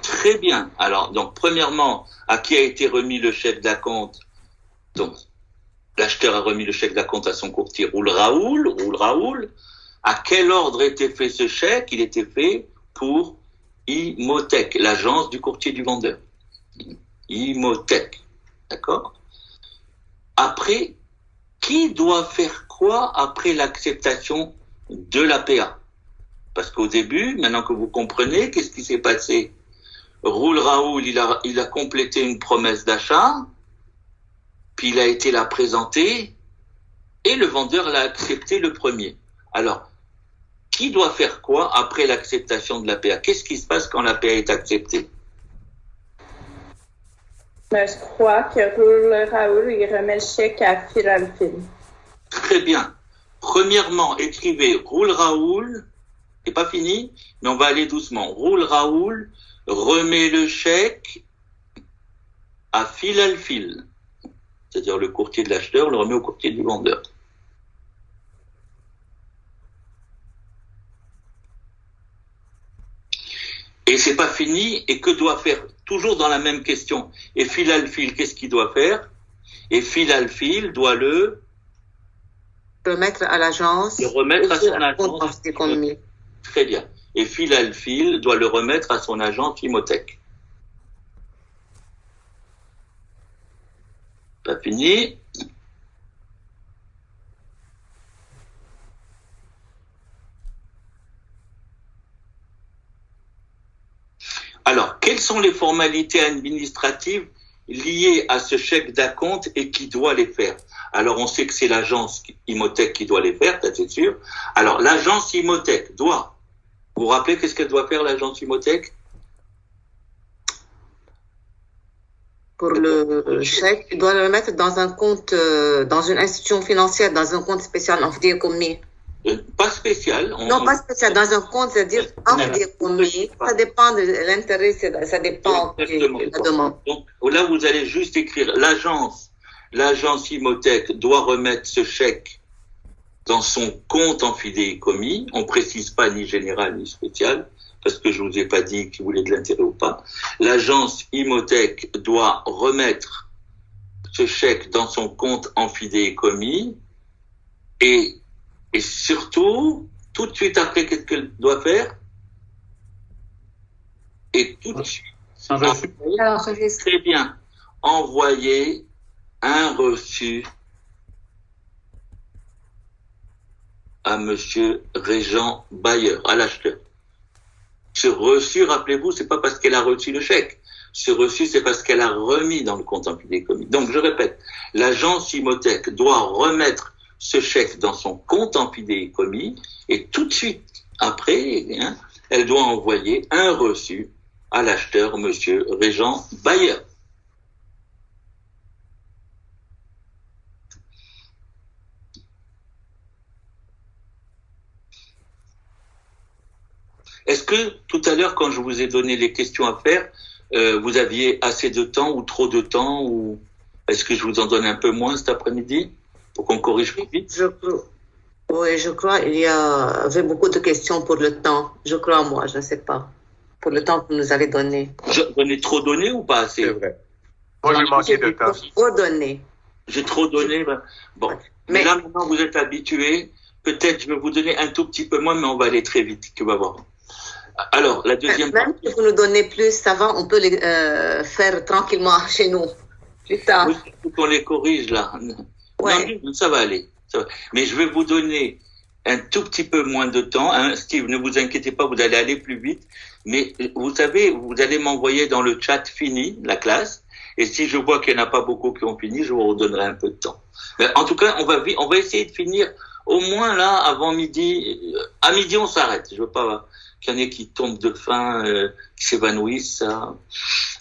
Très bien. Alors, donc, premièrement, à qui a été remis le chèque d'acompte? Donc, l'acheteur a remis le chèque d'acompte à son courtier Roul Raoul. À quel ordre était fait ce chèque? Il était fait pour Imotech, l'agence du courtier du vendeur. Imotech. D'accord? Après, qui doit faire quoi après l'acceptation de l'APA? Parce qu'au début, maintenant que vous comprenez, qu'est-ce qui s'est passé? Roul Raoul, il a complété une promesse d'achat, puis il a été la présenter, et le vendeur l'a accepté le premier. Alors, qui doit faire quoi après l'acceptation de l'APA? Qu'est-ce qui se passe quand l'APA est acceptée? Je crois que Roul Raoul, il remet le chèque à Phil Alfil. Très bien. Premièrement, écrivez Roul Raoul, c'est pas fini, mais on va aller doucement. Roul Raoul remet le chèque à Phil Alfil, c'est-à-dire le courtier de l'acheteur, le remet au courtier du vendeur. Et c'est pas fini, et que doit faire? Toujours dans la même question. Et Phil Alfil, qu'est-ce qu'il doit faire? Et Phil Alfil doit le remettre à l'agence. Le remettre à son agence. Très bien. Et Phil Alfil doit le remettre à son agence Imotech. Pas fini. Alors, quelles sont les formalités administratives liées à ce chèque d'acompte et qui doit les faire? Alors, on sait que c'est l'agence Imotech qui doit les faire, ça c'est sûr. Alors, l'agence Imotech doit, vous vous rappelez qu'est-ce qu'elle doit faire, l'agence Imotech? Pour le chèque, il doit le remettre dans un compte, dans une institution financière, dans un compte spécial en fidéicommis. Pas spécial. Non, pas spécial, dans un compte, c'est-à-dire en fidéicommis. Ça dépend de l'intérêt, ça dépend de la demande. Donc là, vous allez juste écrire l'agence Imotech doit remettre ce chèque dans son compte en fidéicommis. On précise pas ni général ni spécial, parce que je vous ai pas dit qu'il voulait de l'intérêt ou pas. L'agence Imotech doit remettre ce chèque dans son compte en fidéicommis et surtout, tout de suite après, qu'est-ce qu'elle doit faire? Et tout de suite, très bien, envoyer un reçu à Monsieur Régent Bayer, à l'acheteur. Ce reçu, rappelez-vous, c'est pas parce qu'elle a reçu le chèque. Ce reçu, c'est parce qu'elle a remis dans le compte empidé commis. Donc, je répète, l'agence Imothèque doit remettre ce chèque dans son compte empidé commis et tout de suite après, elle doit envoyer un reçu à l'acheteur, monsieur Régent Bayer. Est-ce que tout à l'heure, quand je vous ai donné les questions à faire, vous aviez assez de temps ou trop de temps, ou est-ce que je vous en donne un peu moins cet après-midi pour qu'on corrige plus vite? Oui, je crois qu'il y avait beaucoup de questions pour le temps. Je crois, moi, je ne sais pas. Pour le temps que vous nous avez donné. J'en ai trop donné ou pas assez? C'est vrai. Moi, j'ai manqué de temps. Trop donné. J'ai trop donné. Bon. Mais là, maintenant, vous êtes habitués. Peut-être je vais vous donner un tout petit peu moins, mais on va aller très vite. Tu vas voir. Alors, la deuxième Même si vous nous donnez plus, ça va, on peut les faire tranquillement chez nous, plus tard. Oui, il faut qu'on les corrige, là. Ouais. Non, ça va aller. Ça va. Mais je vais vous donner un tout petit peu moins de temps. Steve, ne vous inquiétez pas, vous allez aller plus vite. Mais vous savez, vous allez m'envoyer dans le chat fini, la classe. Et si je vois qu'il n'y en a pas beaucoup qui ont fini, je vous redonnerai un peu de temps. Mais en tout cas, on va essayer de finir au moins là, avant midi. À midi, on s'arrête. Je veux pas qu'il y en ait qui tombent de faim, qui s'évanouissent. Ça.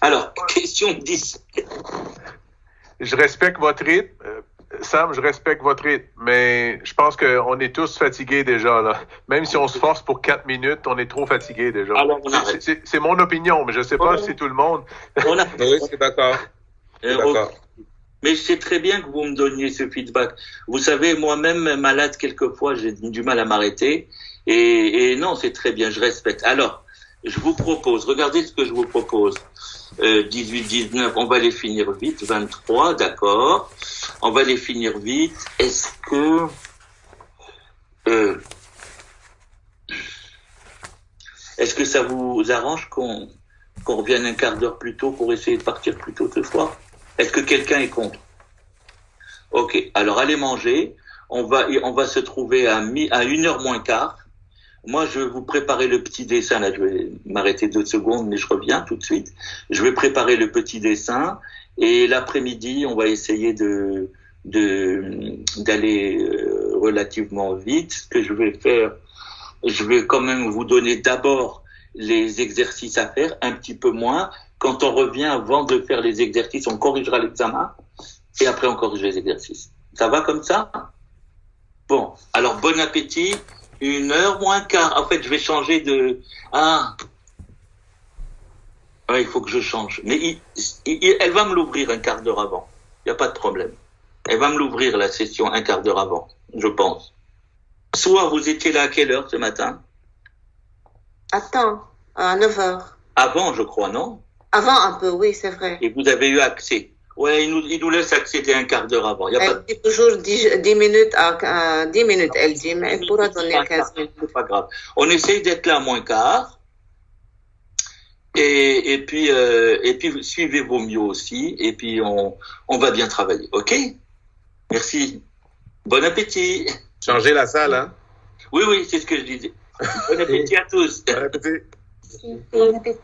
Alors, question 10. Je respecte votre rythme. Sam, je respecte votre rythme, mais je pense qu'on est tous fatigués déjà, là. Même si on se force pour 4 minutes, on est trop fatigués déjà. Alors, on arrête. C'est mon opinion, mais je ne sais pas si c'est tout le monde. Oui, c'est d'accord. Mais c'est très bien que vous me donniez ce feedback. Vous savez, moi-même, malade quelquefois, j'ai du mal à m'arrêter. Et non, c'est très bien, je respecte. Alors, je vous propose, regardez ce que je vous propose. 18, 19, on va les finir vite. 23, d'accord. On va les finir vite. Est-ce que ça vous arrange qu'on revienne un quart d'heure plus tôt pour essayer de partir plus tôt ce soir? Est-ce que quelqu'un est contre? Ok, alors allez manger. On va se trouver à 1h moins quart. Moi, je vais vous préparer le petit dessin. Là, je vais m'arrêter 2 secondes, mais je reviens tout de suite. Je vais préparer le petit dessin. Et l'après-midi, on va essayer d'aller relativement vite. Ce que je vais faire, je vais quand même vous donner d'abord les exercices à faire, un petit peu moins. Quand on revient, avant de faire les exercices, on corrigera l'examen. Et après, on corrige les exercices. Ça va comme ça? Bon, alors bon appétit. 1h moins quart. En fait, je vais changer de... Ouais, il faut que je change. Mais elle va me l'ouvrir un quart d'heure avant. Il n'y a pas de problème. Elle va me l'ouvrir, la session, un quart d'heure avant, je pense. Soit vous étiez là à quelle heure ce matin? Attends, à 9h. Avant, je crois, non? Avant un peu, oui, c'est vrai. Et vous avez eu accès? Ouais, il nous laisse accéder un quart d'heure avant. Elle dit toujours 10 minutes à 10 minutes, elle dit, mais elle pourra donner 15 minutes. C'est pas grave. On essaye d'être là à moins quart. Et puis suivez vos mieux aussi. Et puis on va bien travailler. OK? Merci. Bon appétit. Changez la salle, hein? Oui, c'est ce que je disais. Bon appétit à tous. Bon appétit. Bon appétit.